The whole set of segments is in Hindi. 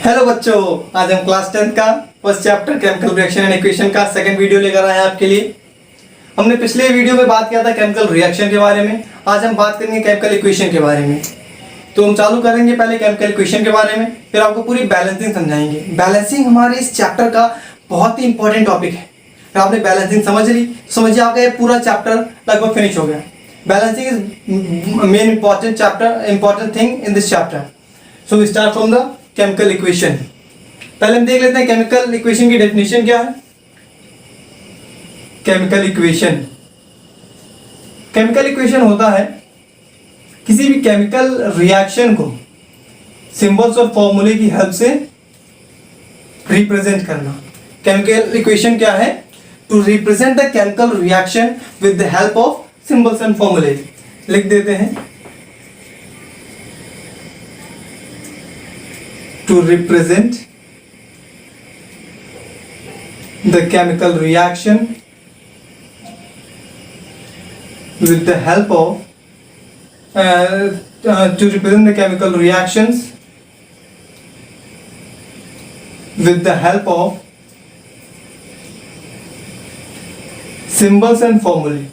हेलो बच्चों, आज हम क्लास 10 का first chapter chemical reaction and equation का सेकंड वीडियो लेकर आए हैं आपके लिए। हमने पिछले वीडियो में बात किया था केमिकल रिएक्शन के बारे में। आज हम बात करेंगे केमिकल इक्वेशन के बारे में। तो हम चालू करेंगे पहले केमिकल इक्वेशन के बारे में, फिर आपको पूरी बैलेंसिंग समझाएंगे। बैलेंसिंग हमारे इस चैप्टर का बहुत ही इंपॉर्टेंट टॉपिक है। अगर आपने बैलेंसिंग समझ ली, समझिए आपका ये पूरा चैप्टर लगभग फिनिश हो गया। Balancing is main important thing in this chapter. So we start from the chemical equation. पहले हम देख लेते हैं केमिकल इक्वेशन की डेफिनेशन क्या है। केमिकल इक्वेशन होता है किसी भी केमिकल रिएक्शन को सिंबल्स और फॉर्मूले की हेल्प से रिप्रेजेंट करना। केमिकल इक्वेशन क्या है? To represent the chemical reaction with the help of symbols and formulae. लिख देते हैं, to represent the chemical reaction with the help of to represent the chemical reactions with the help of symbols and formulae.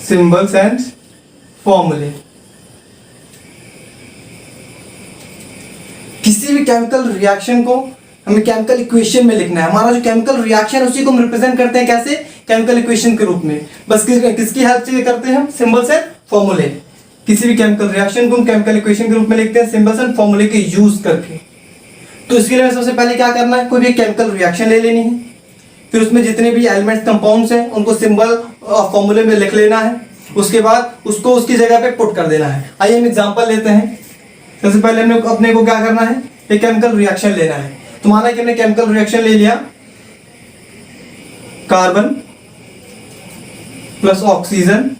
Symbols and formulae. किसी भी केमिकल रिएक्शन को हमें केमिकल इक्वेशन में लिखना है। हमारा जो केमिकल रिएक्शन है उसी को हम रिप्रेजेंट करते हैं कैसे? केमिकल इक्वेशन के रूप में। बस किसकी हेल्प से करते हैं हम? सिंबल्स एंड फॉर्मूले। किसी भी केमिकल रिएक्शन को हम केमिकल इक्वेशन के रूप में लिखते हैं सिंबल्स एंड फॉर्मूले के यूज करके। तो इसके लिए सबसे पहले क्या करना है, कोई भी केमिकल रिएक्शन ले लेनी है, फिर उसमें जितने भी एलिमेंट्स कंपाउंड्स हैं उनको सिंबल और फॉर्मूले में लिख लेना है। उसके बाद उसको उसकी जगह पे पुट कर देना है। आइए हम एग्जाम्पल लेते हैं। सबसे पहले हमने अपने को क्या करना है, एक केमिकल रिएक्शन लेना है। तो माना कि हमने केमिकल रिएक्शन ले लिया, कार्बन प्लस ऑक्सीजन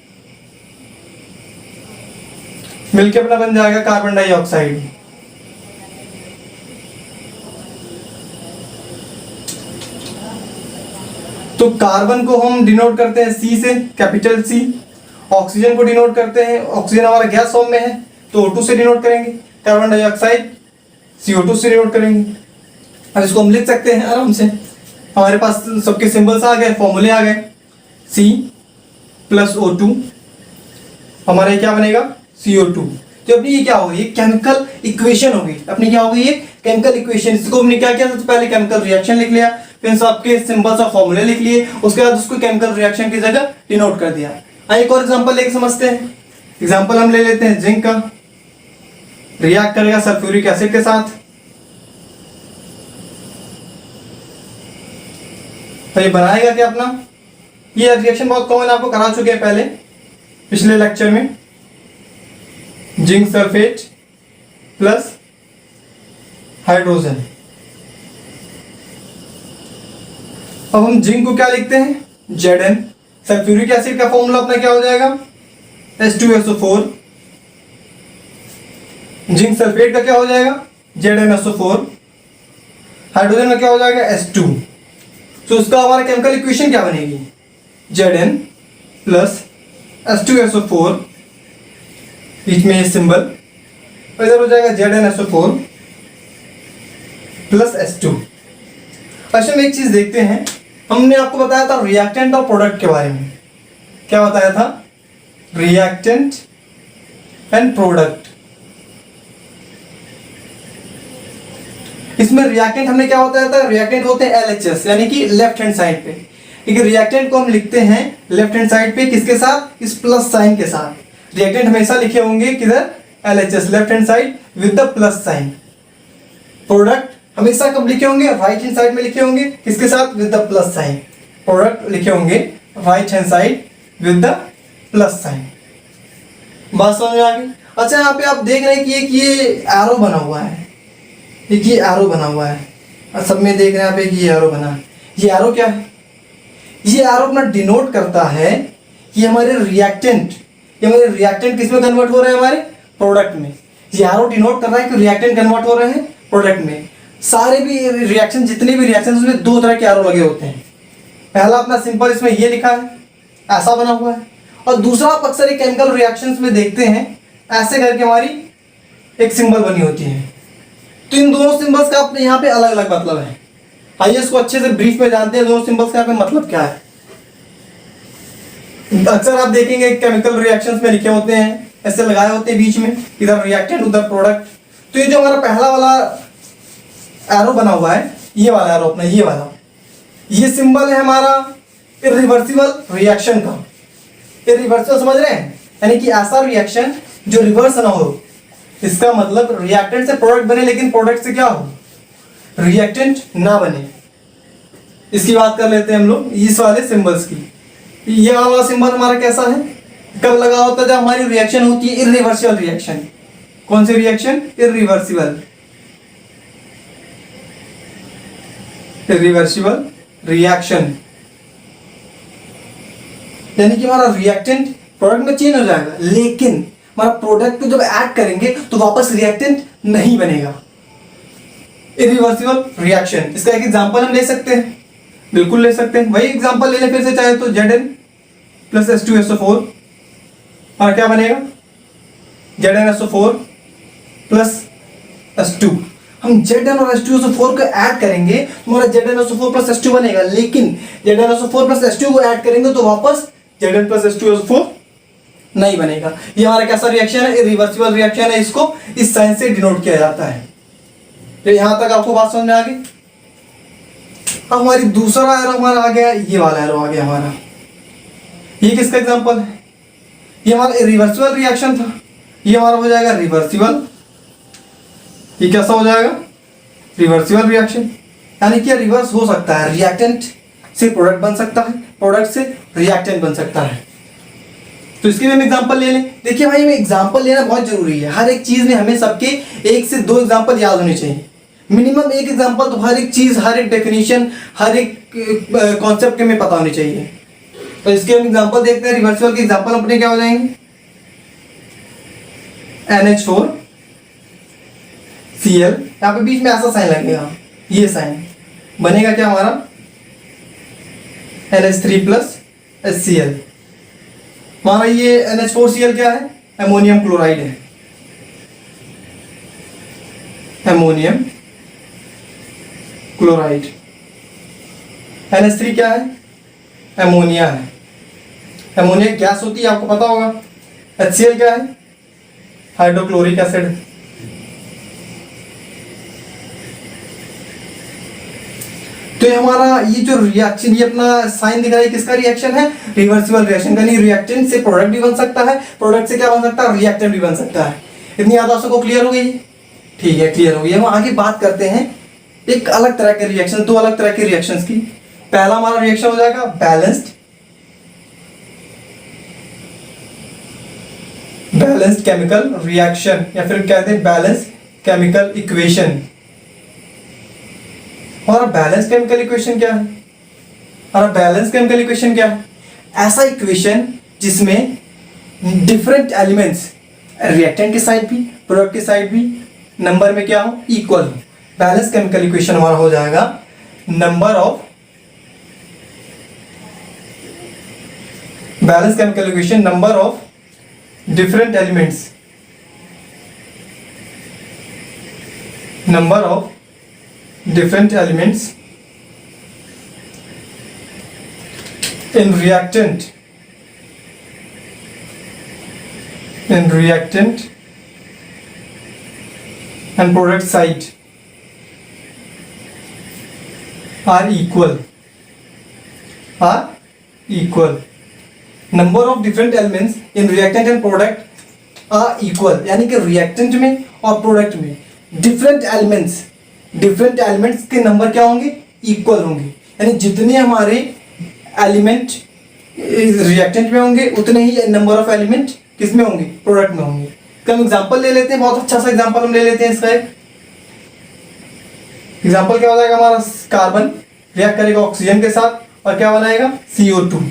मिलके अपना बन जाएगा कार्बन डाइऑक्साइड। तो कार्बन को हम डिनोट करते हैं सी से, कैपिटल सी। ऑक्सीजन को डिनोट करते हैं, ऑक्सीजन हमारा गैस फॉर्म में है तो O2 से डिनोट करेंगे। कार्बन डाइऑक्साइड CO2 से डिनोट करेंगे। अब इसको हम लिख सकते हैं आराम से। हमारे पास सबके सिंबल्स आ गए, फॉर्मूले आ गए। C प्लस O2 हमारा क्या बनेगा? CO2। तो अपनी ये क्या होगी? ये केमिकल इक्वेशन होगी। अपनी क्या होगी? ये केमिकल इक्वेशन। इसको हमने क्या किया? सबसे पहले केमिकल रिएक्शन लिख लिया, फिर सबके सिंबल्स और फॉर्मूले लिख लिए, उसके बाद उसको केमिकल रिएक्शन की जगह डिनोट कर दिया। आइए एक और एग्जांपल लेके समझते हैं। एग्जांपल हम ले लेते हैं, जिंक का रिएक्ट करेगा सल्फ्यूरिक एसिड के साथ। तो ये बनाएगा क्या अपना? ये रिएक्शन बहुत कॉमन आपको करा चुके हैं पहले पिछले लेक्चर में। Zinc sulphate plus hydrogen. अब हम जिंक को क्या लिखते हैं? Zn। सल्फ्यूरिक एसिड का फॉर्मूला अपना क्या हो जाएगा? H2SO4। जिंक सल्फेट का क्या हो जाएगा? ZnSO4। हाइड्रोजन का क्या हो जाएगा? H2। तो उसका हमारा केमिकल इक्वेशन क्या बनेगी? Zn प्लस H2SO4, बीच में ये सिंबल, इधर हो जाएगा ZnSO4 प्लस H2। अच्छा हम एक चीज देखते हैं, हमने आपको बताया था रिएक्टेंट और प्रोडक्ट के बारे में। क्या बताया था? Reactant and product. इसमें रिएक्टेंट हमने क्या होता है? रिएक्टेंट होते हैं LHS, यानी कि लेफ्ट हैंड साइड पे। लेकिन रिएक्टेंट को हम लिखते हैं लेफ्ट हैंड साइड पे किसके साथ? इस प्लस साइन के साथ। रिएक्टेंट हमेशा लिखे होंगे किधर? LHS, left hand side with the plus sign. Product हमेशा कब लिखे होंगे? राइट हैंड साइड में लिखे होंगे किसके साथ? With the plus sign. Product लिखे होंगे right hand side with the plus sign. बात समझ में आ गई? अच्छा यहाँ पे आप देख रहे हैं कि ये एरो बना हुआ है, एक ये एरो बना हुआ है। सब में देख रहे हैं आप, एक ये एरो बना है। ये एरो क्या है? ये एरो अपना डिनोट करता है कि हमारे रिएक्टेंट किस में कन्वर्ट हो रहे हैं? हमारे प्रोडक्ट में। ये एरो डिनोट कर रहा है कि रिएक्टेंट कन्वर्ट हो रहे हैं प्रोडक्ट में। सारे भी रिएक्शन, जितने भी रिएक्शन, उसमें दो तरह के एरो लगे होते हैं। पहला अपना सिंपल इसमें ये लिखा है, ऐसा बना हुआ है, और दूसरा आप अक्सर केमिकल रिएक्शंस में देखते हैं ऐसे करके हमारी एक सिंबल बनी होती है। तो इन दोनों सिंबल्स का अपने यहाँ पे अलग अलग मतलब है। आइए इसको अच्छे से ब्रीफ में जानते हैं दोनों सिंबल्स का यहाँ पे मतलब क्या है। अक्सर आप देखेंगे केमिकल रिएक्शंस में लिखे होते हैं, ऐसे लगाए होते हैं बीच में, इधर रिएक्टेंट उधर प्रोडक्ट। तो ये जो हमारा पहला वाला एरो बना हुआ है, ये वाला एरो अपना, ये वाला, ये सिंबल है हमारा इरिवर्सिबल रिएक्शन का। इरिवर्सिबल समझ रहे हैं, यानी कि ऐसा रिएक्शन जो रिवर्स ना हो। इसका मतलब रिएक्टेंट से प्रोडक्ट बने लेकिन प्रोडक्ट से क्या हो, रिएक्टेंट ना बने। इसकी बात कर लेते हैं हम लोग इस वाले सिंबल्स की। ये वाला सिंबल हमारा कैसा है, कब लगा होता है, जब हमारी रिएक्शन होती है इरिवर्सिबल रिएक्शन। कौन सी रिएक्शन, इरिवर्सिबल, इरिवर्सिबल रिएक्शन, यानी कि हमारा रिएक्टेंट प्रोडक्ट में चेंज हो जाएगा लेकिन हमारा प्रोडक्ट को जब ऐड करेंगे तो वापस रिएक्टेंट नहीं बनेगा। इरिवर्सिबल रिएक्शन, इसका एक एग्जांपल हम ले सकते हैं, बिल्कुल ले सकते हैं। वही एग्जांपल ले लें फिर से चाहे तो, Zn प्लस H2SO4 और क्या बनेगा, ZnSO4 प्लस H2। हम Zn और H2SO4 को ऐड करेंगे तो हमारा ZnSO4 प्लस H2 बनेगा, लेकिन ZnSO4 प्लस H2 को ऐड करेंगे तो वापस Zn प्लस H2SO4 नहीं बनेगा। ये हमारा कैसा रिएक्शन है, इरिवर्सिबल रिएक्शन है। इसको इस साइन से डिनोट किया जाता है। तो यहां तक आपको बात समझ में आ गई। अब हमारी दूसरा एरो हमारा आ गया, ये वाला एरो आ गया हमारा। ये किसका एग्जांपल है, ये हमारा इरिवर्सिबल रिएक्शन था, ये हमारा हो जाएगा रिवर्सिबल। ये कैसा हो जाएगा, रिवर्सिबल रिएक्शन, यानी कि रिवर्स हो सकता है, रिएक्टेंट से प्रोडक्ट बन सकता है, प्रोडक्ट से रिएक्टेंट बन सकता है। तो इसके लिए हम एग्जांपल ले लें। देखिए भाई, हमें एग्जांपल लेना बहुत जरूरी है। हर एक चीज में हमें सबके 1 से 2 एग्जांपल याद होने चाहिए, मिनिमम एक एग्जांपल। तो हर एक चीज, हर एक डेफिनेशन, हर एक कॉन्सेप्ट के में पता होनी चाहिए। तो इसके हम एग्जांपल देखते हैं। रिवर्सिबल के एग्जांपल अपने क्या हो जाएंगे, NH4Cl, यहाँ पे बीच में ऐसा साइन लगेगा, ये साइन बनेगा क्या हमारा, NH3 प्लस HCl। हमारा ये NH4Cl क्या है, अमोनियम क्लोराइड है, अमोनियम क्लोराइड। NH3 क्या है, अमोनिया है, अमोनिया गैस होती है, आपको पता होगा। HCl क्या है, हाइड्रोक्लोरिक एसिड। तो ये हमारा ये जो रिएक्शन, ये अपना साइन दिख रहा है, किसका रिएक्शन है, रिवर्सिबल रिएक्शन का। नहीं, रिएक्टेंट से प्रोडक्ट भी बन सकता है, प्रोडक्ट से क्या बन सकता है, रिएक्टेंट भी बन सकता है। इतनी बात आप सबको क्लियर हो गई, ठीक है, क्लियर हो गई। हम आगे बात करते हैं एक अलग तरह के रिएक्शन, 2 अलग तरह के रिएक्शंस की। पहला हमारा रिएक्शन हो जाएगा बैलेंस्ड केमिकल रिएक्शन, या फिर कहते हैं बैलेंस केमिकल इक्वेशन। हमारा बैलेंस केमिकल इक्वेशन क्या है, हमारा बैलेंस केमिकल इक्वेशन क्या है, ऐसा इक्वेशन जिसमें डिफरेंट एलिमेंट्स, रिएक्टेंट के साइड भी प्रोडक्ट के साइड भी नंबर में क्या हो, इक्वल हो। बैलेंस केमिकल इक्वेशन हमारा हो जाएगा number of, balance chemical equation number of different elements, number of different elements in reactant and product side are equal, number of different elements in reactant and product are equal, यानी कि reactant में और product में डिफरेंट एलिमेंट्स के नंबर क्या होंगे, इक्वल होंगे। यानी जितने हमारे एलिमेंट रिएक्टेंट में होंगे उतने ही नंबर ऑफ एलिमेंट किस में होंगे, प्रोडक्ट में होंगे। तो हम एग्जांपल ले लेते हैं, बहुत अच्छा सा एग्जांपल हम ले लेते हैं। इसका एक एग्जांपल क्या हो जाएगा, हमारा कार्बन रिएक्ट करेगा ऑक्सीजन के साथ और क्या बनाएगा, CO2।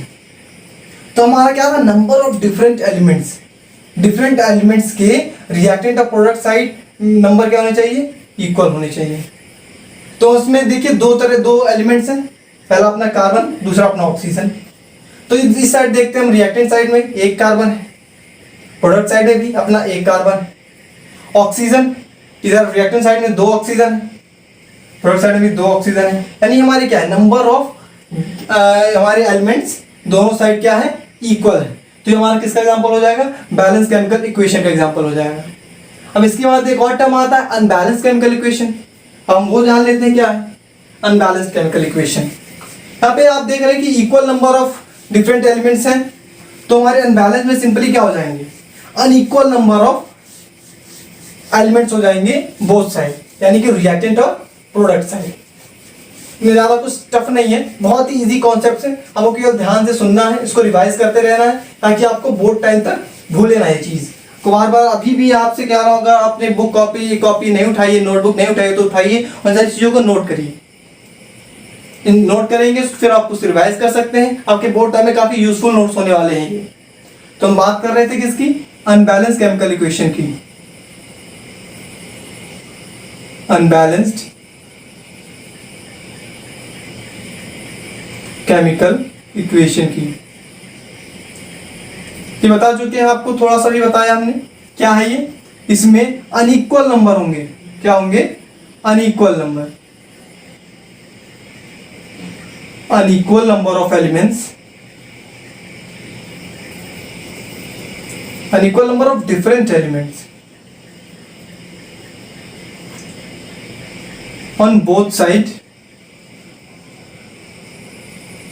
तो हमारा क्या था, नंबर ऑफ डिफरेंट एलिमेंट्स के रिएक्टेंट और प्रोडक्ट साइड नंबर क्या होने चाहिए, इक्वल होने चाहिए। तो उसमें देखिए दो एलिमेंट्स हैं, पहला अपना कार्बन, दूसरा अपना ऑक्सीजन। तो इस साइड देखते हैं हम, रिएक्टेंट साइड में एक कार्बन है, प्रोडक्ट साइड में भी अपना एक कार्बन है। ऑक्सीजन, इधर रिएक्टेंट साइड में 2 ऑक्सीजन है, प्रोडक्ट साइड में भी 2 ऑक्सीजन है, यानी हमारे क्या है, नंबर ऑफ हमारे एलिमेंट्स दोनों साइड क्या है, इक्वल है। तो ये हमारा किसका एग्जांपल हो जाएगा, बैलेंस केमिकल इक्वेशन का एग्जांपल हो जाएगा। अब इसके बाद एक और टर्म आता है अनबैलेंस केमिकल इक्वेशन। हम वो जान लेते हैं क्या है अनबैलेंस केमिकल इक्वेशन। यहाँ पे आप देख रहे हैं कि equal number of different elements हैं, तो हमारे अनबैलेंस में सिंपली क्या हो जाएंगे, अनइक्वल नंबर ऑफ एलिमेंट्स हो जाएंगे बोथ साइड, यानी कि रिएक्टेंट और प्रोडक्ट साइड। ये ज़्यादा कुछ टफ नहीं है, बहुत ही इजी कॉन्सेप्ट है, आपको केवल ध्यान से सुनना है, इसको रिवाइज करते रहना है ताकि आपको बोर्ड टाइम तक भूले ना ये चीज़ को। बार बार अभी भी आपसे कह रहा होगा, आपने बुक कॉपी नहीं उठाई, नोटबुक नहीं उठाई तो उठाइए और सारी चीज़ों को नोट करिए। नोट करेंगे फिर आप उसको रिवाइज कर सकते हैं, आपके बोर्ड टाइम में काफ़ी यूजफुल नोट्स होने वाले हैं ये। तो हम बात कर रहे थे किसकी, अनबैलेंस केमिकल इक्वेशन की, अनबैलेंस्ड केमिकल इक्वेशन की। ये बता चुके हैं आपको, थोड़ा सा भी बताया हमने क्या है ये, इसमें अनइक्वल नंबर होंगे, क्या होंगे, unequal number, unequal number of elements, unequal number of different elements on both side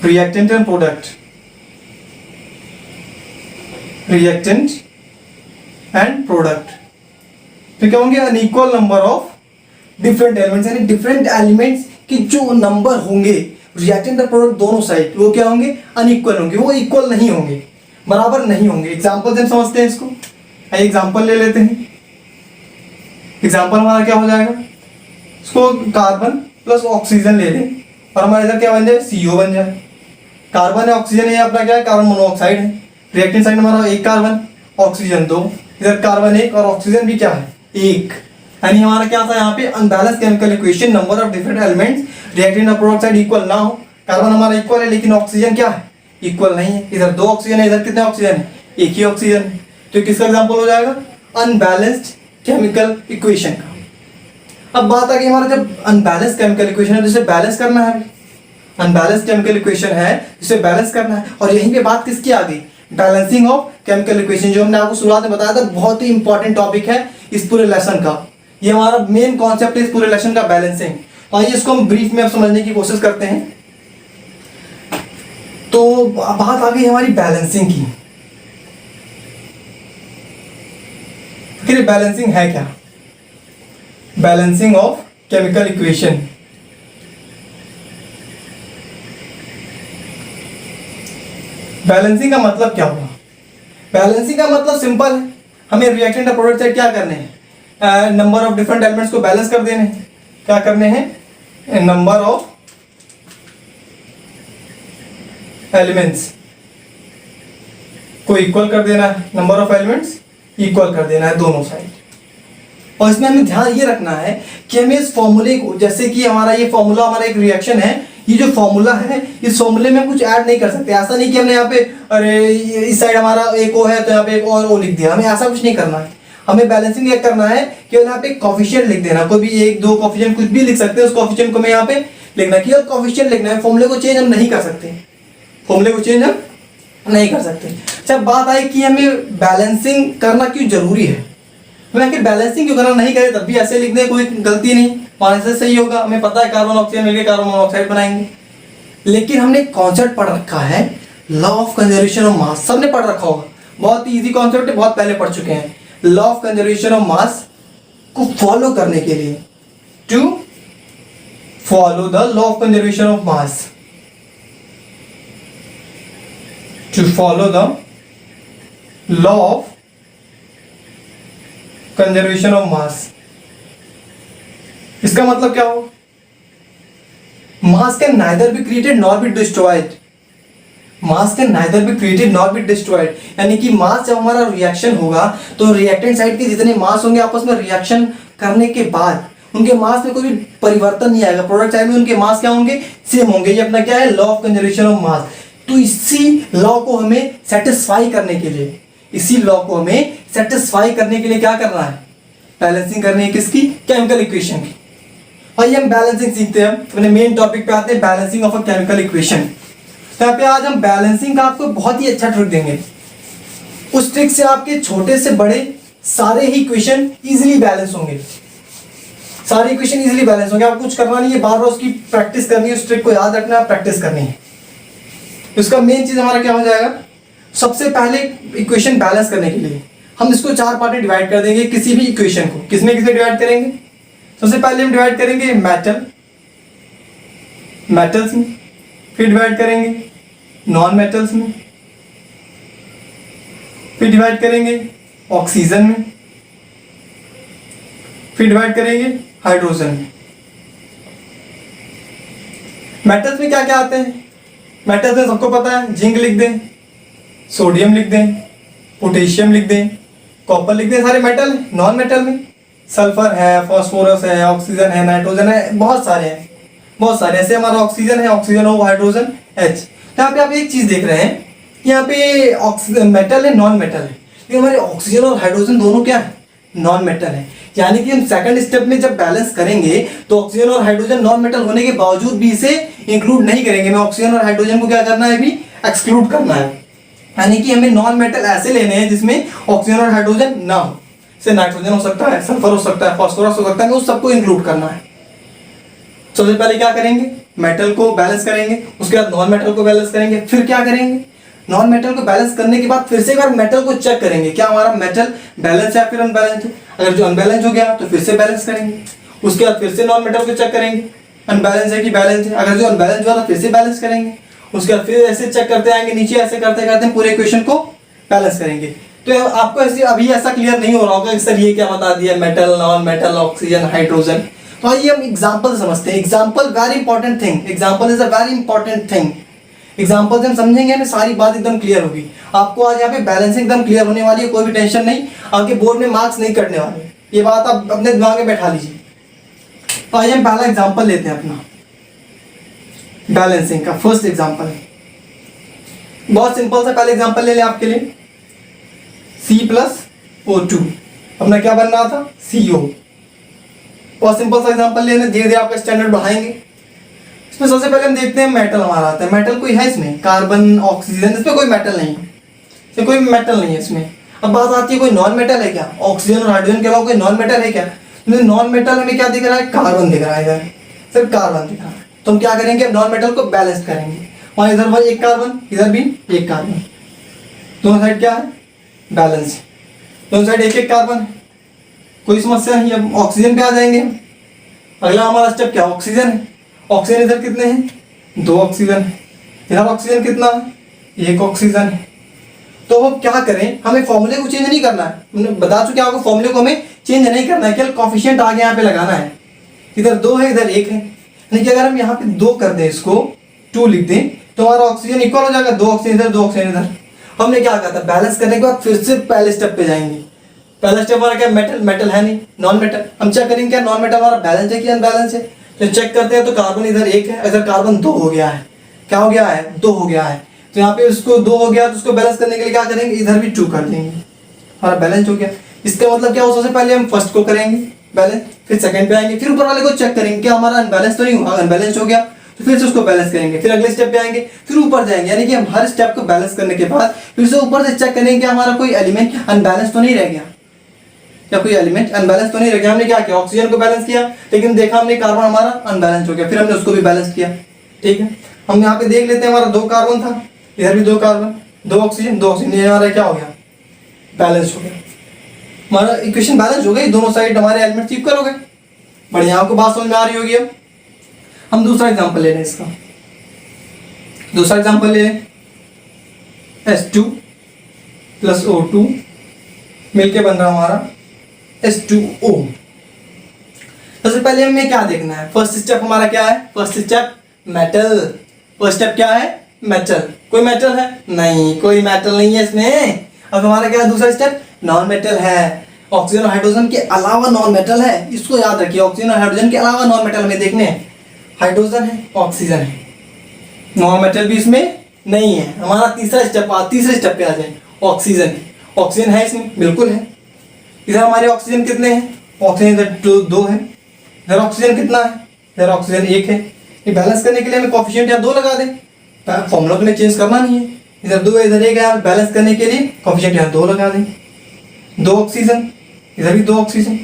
reactant and product, reactant and product। फिर क्या होंगे, unequal number of different elements, यानी डिफरेंट एलिमेंट्स के जो नंबर होंगे रिएक्टेंट और प्रोडक्ट दोनों साइड, वो क्या होंगे, अनइक्वल होंगे, वो इक्वल नहीं होंगे, बराबर नहीं होंगे। एग्जाम्पल हम समझते हैं इसको, एग्जाम्पल ले लेते हैं। एग्जाम्पल हमारा क्या हो जाएगा, इसको कार्बन प्लस ऑक्सीजन ले लें और हमारे इधर क्या बन जाए, CO बन जाए। कार्बन है, ऑक्सीजन है, अपना क्या है, कार्बन मोनोऑक्साइड है। रिएक्टेंट साइड हमारा 1 कार्बन, ऑक्सीजन 2, इधर कार्बन 1 और ऑक्सीजन भी क्या है, 1। यानी हमारा क्या था यहाँ पे, unbalance chemical equation, number of different elements reactant और प्रोडक्ट साइड इक्वल ना हो। कार्बन हमारा इक्वल है लेकिन ऑक्सीजन क्या है, इक्वल नहीं है। इधर 2 ऑक्सीजन है, इधर कितने ऑक्सीजन है, 1 ही ऑक्सीजन है। तो किसका एग्जाम्पल हो जाएगा, अनबैलेंस्ड केमिकल इक्वेशन का। अब बात आ गई हमारा, जब अनबैलेंस केमिकल इक्वेशन है तो इसे बैलेंस करना है, अनबैलेंस केमिकल इक्वेशन है इसे बैलेंस करना है। और यहीं पे बात किसकी आ गई, बैलेंसिंग ऑफ केमिकल इक्वेशन, जो हमने आपको शुरुआत में बताया था, बहुत ही इंपॉर्टेंट टॉपिक है इस पूरे लेसन का। ये हमारा मेन कॉन्सेप्ट है इस पूरे लेसन का, बैलेंसिंग। तो आइए इसको हम ब्रीफ में अब समझने की कोशिश करते हैं। तो बात आ गई हमारी बैलेंसिंग की। फिर बैलेंसिंग है क्या, balancing of chemical equation. Balancing का मतलब क्या हुआ, बैलेंसिंग का मतलब सिंपल है, हमें रिएक्टेंट और प्रोडक्ट साइड क्या करने हैं, नंबर ऑफ डिफरेंट एलिमेंट्स को बैलेंस कर देने हैं। क्या करने हैं, नंबर ऑफ एलिमेंट्स को इक्वल कर देना है, नंबर ऑफ एलिमेंट्स इक्वल कर देना है दोनों साइड। और इसमें हमें ध्यान ये रखना है कि हमें इस फॉर्मूले को, जैसे कि हमारा ये फॉर्मूला, हमारा एक रिएक्शन है, ये जो फॉर्मूला है इस फॉर्मूले में कुछ ऐड नहीं कर सकते। ऐसा नहीं कि हमने यहाँ पे अरे इस साइड हमारा एक ओ है तो यहाँ पे एक और ओ लिख दिया, हमें ऐसा कुछ नहीं करना है। हमें बैलेंसिंग ये करना है कि यहाँ पे कॉफिशिएंट लिख देना, कोई भी 1 2 कॉफिशिएंट कुछ भी लिख सकते हैं, उस कॉफिशिएंट को मैं यहाँ पे लिखना, केवल कॉफिशिएंट लिखना है, फॉर्मूले को चेंज हम नहीं कर सकते, फॉर्मूले को चेंज हम नहीं कर सकते। अच्छा, बात आई कि हमें बैलेंसिंग करना क्यों जरूरी है, कि बैलेंसिंग क्यों करना, नहीं करे तब भी ऐसे लिख दें, कोई गलती नहीं, पानी से सही होगा। हमें पता है कार्बन ऑक्सीजन मिलकर कार्बन मोनोऑक्साइड बनाएंगे, लेकिन हमने कॉन्सेप्ट पढ़ रखा है लॉ ऑफ कंजर्वेशन ऑफ मास, सबने पढ़ रखा होगा, बहुत ही इजी कॉन्सेप्ट है, बहुत पहले पढ़ चुके हैं। Law of conservation of mass को फॉलो करने के लिए, to follow the law of conservation of mass, to follow the law of conservation of mass. इसका मतलब क्या हो, mass can neither be created nor be destroyed, mass can neither be created nor be destroyed, यानी कि मास जब हमारा रिएक्शन होगा तो रिएक्टेंट साइड के जितने मास होंगे आपस में रिएक्शन करने के बाद उनके मास में कोई भी परिवर्तन नहीं आएगा, प्रोडक्ट साइड में उनके मास क्या होंगे, सेम होंगे। ये अपना क्या है, लॉ ऑफ कंजर्वेशन ऑफ मास। तो इसी लॉ को हमें सेटिस्फाई करने के लिए, इसी लॉ को हमें सेटिस्फाई करने के लिए क्या करना है, बैलेंसिंग करनी है किसकी? केमिकल इक्वेशन की। आइए हम बैलेंसिंग सीखते हैं। अपने मेन टॉपिक पे आते हैं, balancing of a chemical equation. तो यहाँ पे आज हम बैलेंसिंग का आपको बहुत ही अच्छा ट्रिक देंगे। उस ट्रिक से आपके छोटे से बड़े सारे ही इक्वेशन इजीली बैलेंस होंगे, सारे इक्वेशन इजीली बैलेंस होंगे। आपको कुछ करना नहीं है, बार बार उसकी प्रैक्टिस करनी है, उस ट्रिक को याद रखना है, प्रैक्टिस करनी है। इसका मेन चीज हमारा क्या हो जाएगा? सबसे पहले इक्वेशन बैलेंस करने के लिए हम इसको 4 पार्ट में डिवाइड कर देंगे। किसी भी इक्वेशन को किसमें डिवाइड करेंगे? सबसे पहले हम डिवाइड करेंगे मेटल्स में, फिर डिवाइड करेंगे नॉन मेटल्स में, फिर डिवाइड करेंगे ऑक्सीजन में, फिर डिवाइड करेंगे हाइड्रोजन में। मेटल्स में क्या क्या आते हैं? मेटल्स में सबको पता है, जिंक लिख दें, सोडियम लिख दें, पोटेशियम लिख दें, कॉपर लिख दें, सारे मेटल है। नॉन मेटल में सल्फर है, फास्फोरस है, ऑक्सीजन है, नाइट्रोजन है, बहुत सारे हैं, बहुत सारे। ऐसे हमारा ऑक्सीजन है, ऑक्सीजन हो, हाइड्रोजन H। यहाँ पे आप एक चीज देख रहे हैं, यहाँ पे ऑक्सीजन मेटल है, नॉन मेटल है, लेकिन हमारे ऑक्सीजन और हाइड्रोजन दोनों क्या है? नॉन मेटल है। यानी कि हम सेकंड स्टेप में जब बैलेंस करेंगे तो ऑक्सीजन और हाइड्रोजन नॉन मेटल होने के बावजूद भी इसे इंक्लूड नहीं करेंगे। हमें ऑक्सीजन और हाइड्रोजन को क्या करना है? अभी एक्सक्लूड करना है। यानी कि हमें नॉन मेटल ऐसे लेने हैं जिसमें ऑक्सीजन और हाइड्रोजन ना हो। से नाइट्रोजन हो सकता है, सल्फर हो सकता है, फास्फोरस हो सकता है, उस सबको इंक्लूड करना है। सबसे पहले क्या करेंगे? मेटल को बैलेंस करेंगे, उसके बाद नॉन मेटल को बैलेंस करेंगे, फिर क्या करेंगे? नॉन मेटल को बैलेंस करने के बाद फिर से एक बार मेटल को चेक करेंगे, क्या हमारा मेटल बैलेंस है या फिर अनबैलेंस है। अगर जो अनबैलेंस हो गया तो फिर से बैलेंस करेंगे, उसके बाद फिर से नॉन मेटल को चेक करेंगे, अनबैलेंस है कि बैलेंस है। अगर जो अनबैलेंस हुआ तो फिर से बैलेंस करेंगे, उसके बाद फिर ऐसे चेक करते आएंगे नीचे, ऐसे करते करते पूरे इक्वेशन को बैलेंस करेंगे। तो आपको ऐसे अभी ऐसा क्लियर नहीं हो रहा होगा कि सर ये क्या बता दिया, metal, non metal, oxygen, hydrogen. तो आइए हम एग्जांपल समझते हैं। Example very important thing, example is a very important thing. Example से हम समझेंगे, हमें सारी बात एकदम क्लियर होगी। आपको आज यहाँ पे बैलेंसिंग एकदम क्लियर होने वाली है, कोई भी टेंशन नहीं, आपके बोर्ड में मार्क्स नहीं कटने वाले, ये बात आप अपने दिमाग में बैठा लीजिए। तो आइए हम पहला एग्जांपल लेते हैं अपना बैलेंसिंग का। फर्स्ट एग्जांपल बहुत सिंपल सा, पहले एग्जांपल ले लें आपके लिए। C+O2 अपना क्या बन रहा था? CO। बहुत सिंपल सा एग्जांपल लेना, धीरे धीरे आपका स्टैंडर्ड बढ़ाएंगे। इसमें सबसे पहले हम देखते हैं मेटल हमारा आता है। मेटल कोई है इसमें? कार्बन, ऑक्सीजन, इसमें कोई मेटल नहीं है, इसमें कोई मेटल नहीं है इसमें। अब बात आती है कोई नॉन मेटल है क्या? ऑक्सीजन और हाइड्रोजन के अलावा कोई नॉन मेटल है क्या? नॉन मेटल हमें क्या दिख रहा है? कार्बन दिख रहा है, इधर सिर्फ कार्बन दिख रहा है। तो हम क्या करेंगे? नॉन मेटल को बैलेंस करेंगे। वहां इधर भाई एक कार्बन, इधर भी एक कार्बन, दोनों साइड क्या है? बैलेंस। दोनों साइड एक एक कार्बन है, कोई समस्या नहीं। अब ऑक्सीजन पे आ जाएंगे। अगला हमारा स्टेप क्या? ऑक्सीजन है। ऑक्सीजन इधर कितने हैं? 2 ऑक्सीजन है। इधर ऑक्सीजन कितना है? 1 ऑक्सीजन है। तो हम क्या करें? हमें फॉर्मूले को चेंज नहीं करना है, मैंने बता चुके आपको, फॉर्मूले को हमें चेंज नहीं करना है, केवल कोफिशिएंट आगे यहाँ पे लगाना है। इधर 2 है, इधर 1 है। यानी कि अगर हम यहाँ पे 2 कर दें, इसको 2 लिख दें, तो हमारा ऑक्सीजन इक्वल हो जाएगा। 2 ऑक्सीजन इधर, 2 ऑक्सीजन इधर। हमने क्या कहा था? बैलेंस करने के बाद फिर से पहले स्टेप पे जाएंगे। पहला स्टेप हमारा क्या? मेटल, मेटल है नहीं, नॉन मेटल। हम चेक करेंगे क्या नॉन मेटल हमारा बैलेंस है कि अनबैलेंस है। तो चेक करते हैं तो कार्बन इधर 1 है, इधर कार्बन 2 हो गया है। क्या हो गया है? 2 हो गया है। तो यहाँ पे उसको 2 हो गया, तो उसको बैलेंस करने के लिए क्या करेंगे? इधर भी 2 कर देंगे, हमारा बैलेंस हो गया। इसका मतलब क्या हो? सबसे पहले हम फर्स्ट को करेंगे बैलेंस, फिर सेकंड पे आएंगे, फिर ऊपर वाले को चेक करेंगे क्या हमारा अनबैलेंस तो नहीं हुआ। अनबैलेंस हो गया तो फिर से उसको बैलेंस करेंगे, फिर अगले स्टेप पे आएंगे, फिर ऊपर जाएंगे। यानी कि हम हर स्टेप को बैलेंस करने के बाद फिर से ऊपर से चेक करेंगे कि हमारा कोई एलिमेंट अनबैलेंस तो नहीं रह गया, या कोई एलिमेंट अनबैलेंस तो नहीं रह गया। हमने क्या किया? ऑक्सीजन को बैलेंस किया, लेकिन देखा हमने कार्बन हमारा अनबैलेंस हो गया, फिर हमने उसको भी बैलेंस किया। ठीक है, हम यहाँ पे देख लेते हैं, हमारा 2 कार्बन था, इधर भी 2 कार्बन, 2 ऑक्सीजन, 2 ऑक्सीजन, ये हमारा क्या हो गया? बैलेंस हो गया। हमारा इक्वेशन बैलेंस हो गई, दोनों साइड हमारे एलिमेंट इक्वल हो गए। बढ़िया, आपको बात समझ में आ रही होगी। अब हम दूसरा एग्जांपल ले लें इसका। दूसरा एग्जांपल ले लें, H2 + O2 मिलके बन रहा हमारा H2O। सबसे पहले हमें क्या देखना है? फर्स्ट स्टेप हमारा क्या है? First step metal. First step क्या है? मेटल। कोई मेटल है? नहीं, कोई मेटल नहीं है इसमें। अब हमारा क्या है? दूसरा स्टेप नॉन मेटल है। ऑक्सीजन और हाइड्रोजन के अलावा नॉन मेटल है, इसको याद रखिए। ऑक्सीजन और हाइड्रोजन के अलावा नॉन मेटल हमें देखने हैं। हाइड्रोजन है, ऑक्सीजन है, नॉन मेटल भी इसमें नहीं है। हमारा तीसरा स्टेप, तीसरे स्टेप पे आ जाए। ऑक्सीजन। ऑक्सीजन है इसमें? बिल्कुल है। इधर हमारे ऑक्सीजन कितने हैं? ऑक्सीजन इधर दो है, इधर ऑक्सीजन कितना है, इधर ऑक्सीजन एक है। ये बैलेंस करने के लिए हमें कोफिशिएंट यहाँ 2 लगा दें, फॉर्मूला तो चेंज करना नहीं है, इधर 2 है इधर 1 है, बैलेंस करने के लिए कोफिशिएंट यहाँ 2 लगा दें, 2 ऑक्सीजन, इधर भी 2 ऑक्सीजन,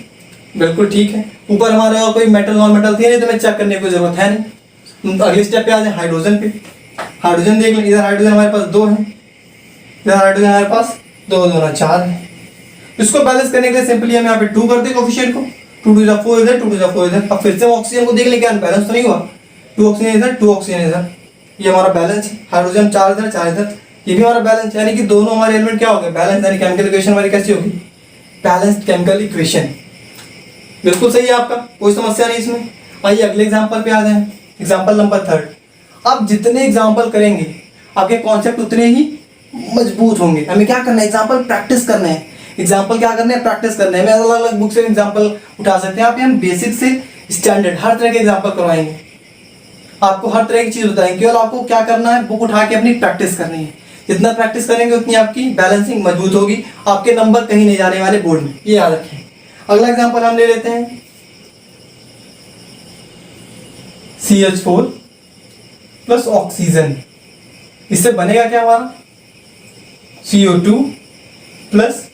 बिल्कुल ठीक है। ऊपर हमारे और कोई मेटल नॉन मेटल थी नहीं तो मैं चेक करने की जरूरत है नहीं। अगले स्टेप पे आ जाए हाइड्रोजन पे। हाइड्रोजन देख लें, इधर हाइड्रोजन हमारे पास 2 है, इधर हाइड्रोजन हमारे पास 2 2 4 है। इसको बैलेंस करने के लिए सिंपली हम यहाँ पे 2 कर दे कोफिशिएंट को, 2 2 4 इधर, 2 2 4 इधर। अब फिर से ऑक्सीजन को देख लें क्या बैलेंस तो नहीं हुआ, 2 ऑक्सीजन इधर, 2 ऑक्सीजन इधर, ये हमारा बैलेंस है। हाइड्रोजन 4 इधर 4 इधर, ये भी हमारा बैलेंस, यानी कि दोनों हमारे एलिमेंट क्या हो गए बैलेंस, यानी केमिकल इक्वेशन हमारी कैसी होगी, बैलेंस्ड केमिकल इक्वेशन। बिल्कुल सही है आपका, कोई समस्या नहीं इसमें। आइए अगले एग्जांपल पे आ जाएं, एग्जांपल नंबर 3। आप जितने एग्जांपल करेंगे आपके कॉन्सेप्ट उतने ही मजबूत होंगे। हमें क्या करना है, एग्जांपल प्रैक्टिस करना है। एग्जांपल क्या करना है, प्रैक्टिस करना है। मैं अलग अलग बुक से एग्जांपल उठा सकते हैं, आप हम बेसिक से स्टैंडर्ड हर तरह के एग्जांपल करवाएंगे, आपको हर तरह की चीज बताएंगे। केवल आपको क्या करना है, बुक उठा के अपनी प्रैक्टिस करनी है। जितना प्रैक्टिस करेंगे उतनी आपकी बैलेंसिंग मजबूत होगी, आपके नंबर कहीं नहीं जाने वाले बोर्ड में, ये याद रखें। अगला एग्जांपल हम ले लेते हैं CH4 प्लस ऑक्सीजन, इससे बनेगा क्या हमारा CO2 प्लस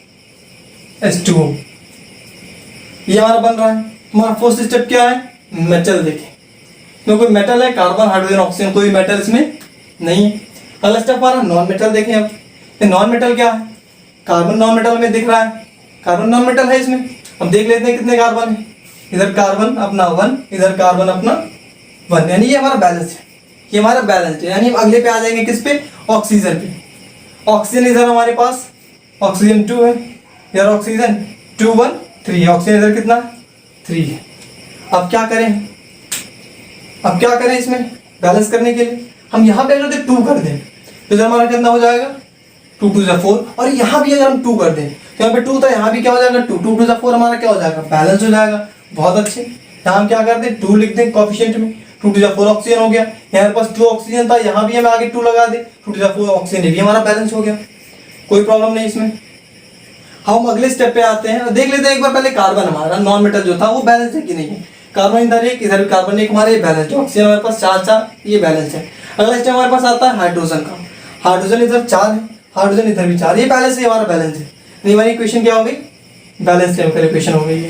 H2O, ये हमारा बन रहा है। हमारा फर्स्ट स्टेप क्या है, मेटल देखें, क्योंकि कोई मेटल है, कार्बन हाइड्रोजन ऑक्सीजन, कोई मेटल इसमें नहीं है। अगला स्टेप हमारा नॉन मेटल देखें। अब ये नॉन मेटल क्या है, कार्बन नॉन मेटल में दिख रहा है, कार्बन नॉन मेटल है इसमें। अब देख लेते हैं कितने कार्बन है, इधर कार्बन अपना 1, इधर कार्बन अपना 1, यानी ये हमारा बैलेंस है, ये हमारा बैलेंस है। यानी अगले पे आ जाएंगे किस पे, ऑक्सीजन पे। ऑक्सीजन इधर हमारे पास ऑक्सीजन 2 है, इधर ऑक्सीजन 2 1 3, ऑक्सीजन इधर कितना 3 है। अब क्या करें, अब क्या करें इसमें बैलेंस करने के लिए, हम यहाँ पे अगर 2 कर दें तो इधर हमारा कितना हो जाएगा 2 2 4, और यहाँ भी अगर हम 2 कर दें तो यहाँ पे 2 था, यहाँ भी क्या हो जाएगा 2 2 2 4, हमारा क्या हो जाएगा बैलेंस हो जाएगा। बहुत अच्छे, यहाँ हम क्या कर दें 2 लिख दें कोफिशिएंट में, 2 2 4 ऑक्सीजन हो गया। यहाँ पास 2 ऑक्सीजन था, यहाँ भी हमें आगे 2 लगा दे, 2 2 4 ऑक्सीजन, ये भी हमारा बैलेंस हो गया, कोई प्रॉब्लम नहीं इसमें। हम अगले स्टेप पे आते हैं और देख लेते हैं एक बार पहले कार्बन हमारा नॉन मेटल जो था वो बैलेंस है कि नहीं है। कार्बन इधर एक, इधर भी कार्बन एक, हमारे बैलेंस है। ऑक्सीजन हमारे पास 4 4, ये बैलेंस है। अगला स्टेप हमारे पास आता है हाइड्रोजन का, हाइड्रोजन इधर 4 है, हाइड्रोजन इधर भी 4, ये बैलेंस है, हमारा बैलेंस है। नहीं हमारी इक्वेशन क्या हो गई, बैलेंस केमिकल इक्वेशन हो गई है।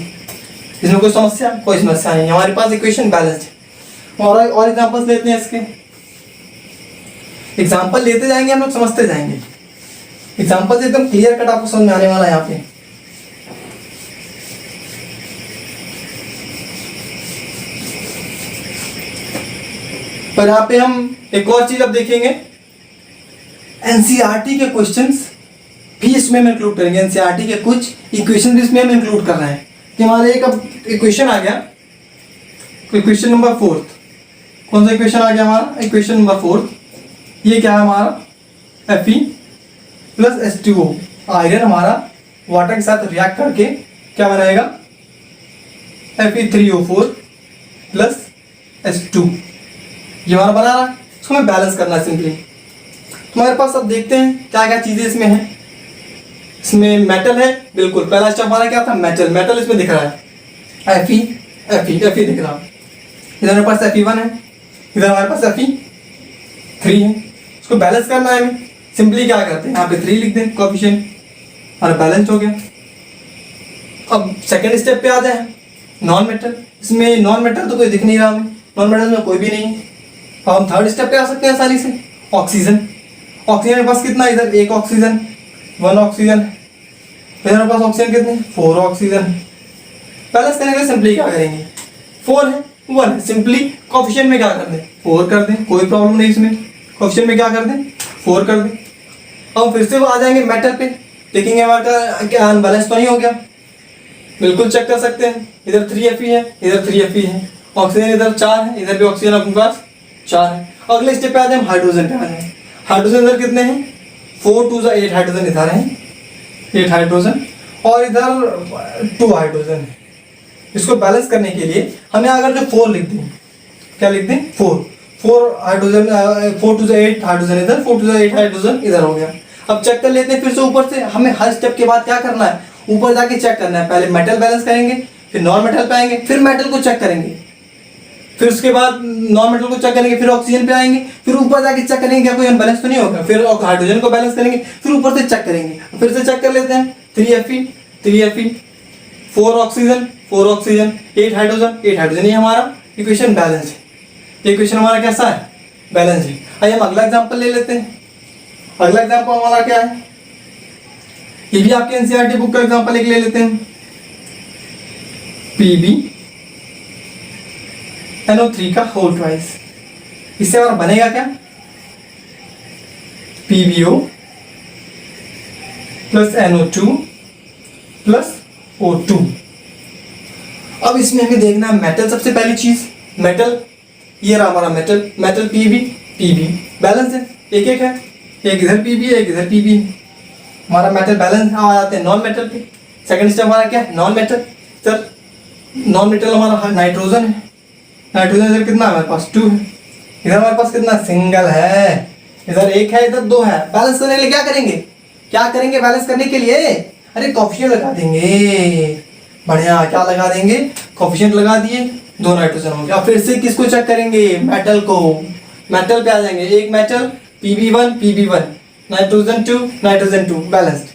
इसमें कोई समस्या, कोई समस्या नहीं, हमारे पास इक्वेशन बैलेंस है। और एग्जांपल्स लेते हैं इसके, एग्जांपल लेते जाएंगे हम लोग, समझते जाएंगे। एग्जांपल एकदम क्लियर कट आपको समझ में आने वाला है यहाँ पे। पर यहाँ पे हम एक और चीज अब देखेंगे, एनसीईआरटी के क्वेश्चंस भी इसमें हम इंक्लूड करेंगे। एनसीईआरटी के कुछ इक्वेशन भी इसमें हम इंक्लूड कर रहे हैं कि हमारे एक अब इक्वेशन आ गया, इक्वेशन नंबर 4। कौन सा इक्वेशन आ गया हमारा, इक्वेशन नंबर 4। ये क्या है हमारा Fe प्लस H2O, आयरन हमारा वाटर के साथ रिएक्ट करके क्या बनाएगा Fe3O4 प्लस H2, ये हमारा बना रहा है। इसको हमें बैलेंस करना है सिंपली। हमारे पास अब देखते हैं क्या क्या चीजें इसमें हैं। इसमें मेटल है, बिल्कुल पहला स्टेप हमारा क्या था, मेटल, मेटल इसमें दिख रहा है, Fe दिख रहा है। इधर हमारे पास Fe1 है, इधर हमारे पास Fe3 है। इसको बैलेंस करना है हमें, सिंपली क्या करते हैं यहाँ पे 3 लिख दें कोएफिशिएंट, हमारा बैलेंस हो गया। अब सेकंड स्टेप पे आ जाए, नॉन मेटल। इसमें नॉन मेटल तो कोई दिख नहीं रहा हमें, नॉन मेटल में कोई भी नहीं है। अब हम थर्ड स्टेप पे आ सकते हैं आसानी से, ऑक्सीजन। ऑक्सीजन के पास कितना, इधर 1 ऑक्सीजन 1 ऑक्सीजन, इधर हमारे पास ऑक्सीजन कितने 4 ऑक्सीजन। बैलेंस करने के लिए सिंपली क्या करेंगे, 4 है 1 है, सिंपली कोएफिशिएंट में क्या कर दें 4 कर दें, कोई प्रॉब्लम नहीं इसमें। कोएफिशिएंट में क्या कर दें 4 कर दें। अब फिर से आ जाएंगे मेटल पे, देखेंगे हमारा क्या अनबैलेंस तो नहीं हो गया, बिल्कुल चेक कर सकते हैं। इधर 3Fe है, इधर 3Fe है, ऑक्सीजन इधर 4 है, इधर भी ऑक्सीजन अपने पास 4 है। अगले स्टेप पे आ जाए हम हाइड्रोजन पे आ जाए। हाइड्रोजन इधर कितने हैं 4 2 8 हाइड्रोजन इधर है, 8 हाइड्रोजन, और इधर 2 हाइड्रोजन है। इसको बैलेंस करने के लिए हमें अगर जो 4 लिख दें, क्या लिख दें 4 हाइड्रोजन, 4 2 8 हाइड्रोजन इधर, 4 2 8 हाइड्रोजन इधर हो गया। अब चेक कर लेते हैं फिर से ऊपर से, हमें हर स्टेप के बाद क्या करना है, ऊपर जाके चेक करना है। पहले मेटल बैलेंस करेंगे, फिर नॉन मेटल पे आएंगे, फिर मेटल को चेक करेंगे, फिर उसके बाद नॉन मेटल को चेक करेंगे, फिर ऑक्सीजन पे आएंगे, फिर ऊपर जाके चेक करेंगे क्या कोई अनबैलेंस तो नहीं होगा, फिर हाइड्रोजन को बैलेंस करेंगे, फिर ऊपर से चेक करेंगे, फिर से चेक कर लेते हैं 3Fe 4 ऑक्सीजन 8 हाइड्रोजन ये हमारा इक्वेशन बैलेंस है। ये इक्वेशन हमारा कैसा है? बैलेंस है। आइए हम अगला एग्जांपल ले लेते हैं। अगला एग्जांपल हमारा क्या है? ये भी आपके एनसीईआरटी बुक का एग्जांपल एक ले लेते हैं। PbNO3 का होल ट्वाइस। इससे हमारा बनेगा क्या? PbO plus NO2 plus O2। अब इसमें हमें देखना है मेटल, सबसे पहली चीज मेटल, ये रहा हमारा मेटल Pb बैलेंस है, एक है, एक इधर Pb है, एक इधर Pb है, हमारा मेटल बैलेंस। आ जाते हैं नॉन मेटल पे। सेकंड स्टेप हमारा क्या है? Non metal. Sir non metal हमारा नाइट्रोजन है, नाइट्रोजन इधर कितना है? हमारे पास 2 है, इधर हमारे पास कितना? सिंगल है, इधर 1 है, इधर 2 है। बैलेंस करने के लिए क्या करेंगे बैलेंस करने के लिए? अरे कोफिशिएंट लगा देंगे। बढ़िया, क्या लगा देंगे? कोफिशिएंट लगा दिए, 2 नाइट्रोजन हो गया। फिर से किसको चेक करेंगे? मेटल को। मेटल पे आ जाएंगे, एक metal Pb1 nitrogen 2 balanced.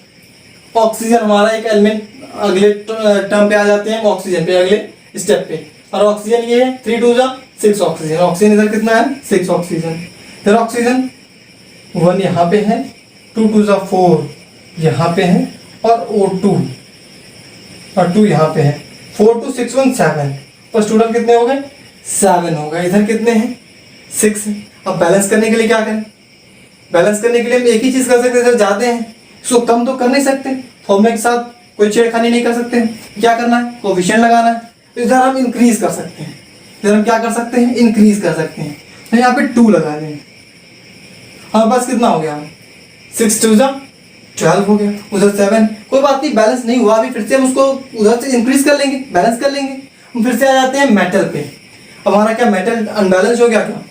Oxygen हमारा एक एलिमेंट अगले टर्म पे आ जाते हैं, ऑक्सीजन पे अगले स्टेप पे। और ऑक्सीजन ये है 3 2 6 ऑक्सीजन। ऑक्सीजन इधर कितना है? 6 ऑक्सीजन। इधर ऑक्सीजन 1 यहाँ पे है, 2 2 4 यहाँ पे है, और O2 और 2 यहाँ पे है। 4 2 6 1 7, बस टोटल कितने हो गए? 7 हो गए। इधर कितने हैं? 6 है। अब बैलेंस करने के लिए क्या करें? बैलेंस करने के लिए हम एक ही चीज कर सकते हैं, इधर जाते हैं, इसको कम तो कर नहीं सकते, फॉर्मूले के साथ कोई छेड़खानी नहीं कर सकते। क्या करना है? कोफिशिएंट लगाना है। तो इधर हम इंक्रीज कर सकते हैं, इधर हम क्या कर सकते हैं? इंक्रीज कर सकते हैं। तो यहाँ पे 2 लगा दें, हमारे पास कितना हो गया? 6 2 12 हो गया। उधर 7, कोई बात नहीं, बैलेंस नहीं हुआ अभी, फिर से हम उसको उधर से इंक्रीज कर लेंगे, बैलेंस कर लेंगे। हम फिर से आ जाते हैं मेटल पे। अब हमारा क्या मेटल अनबैलेंस हो गया क्या?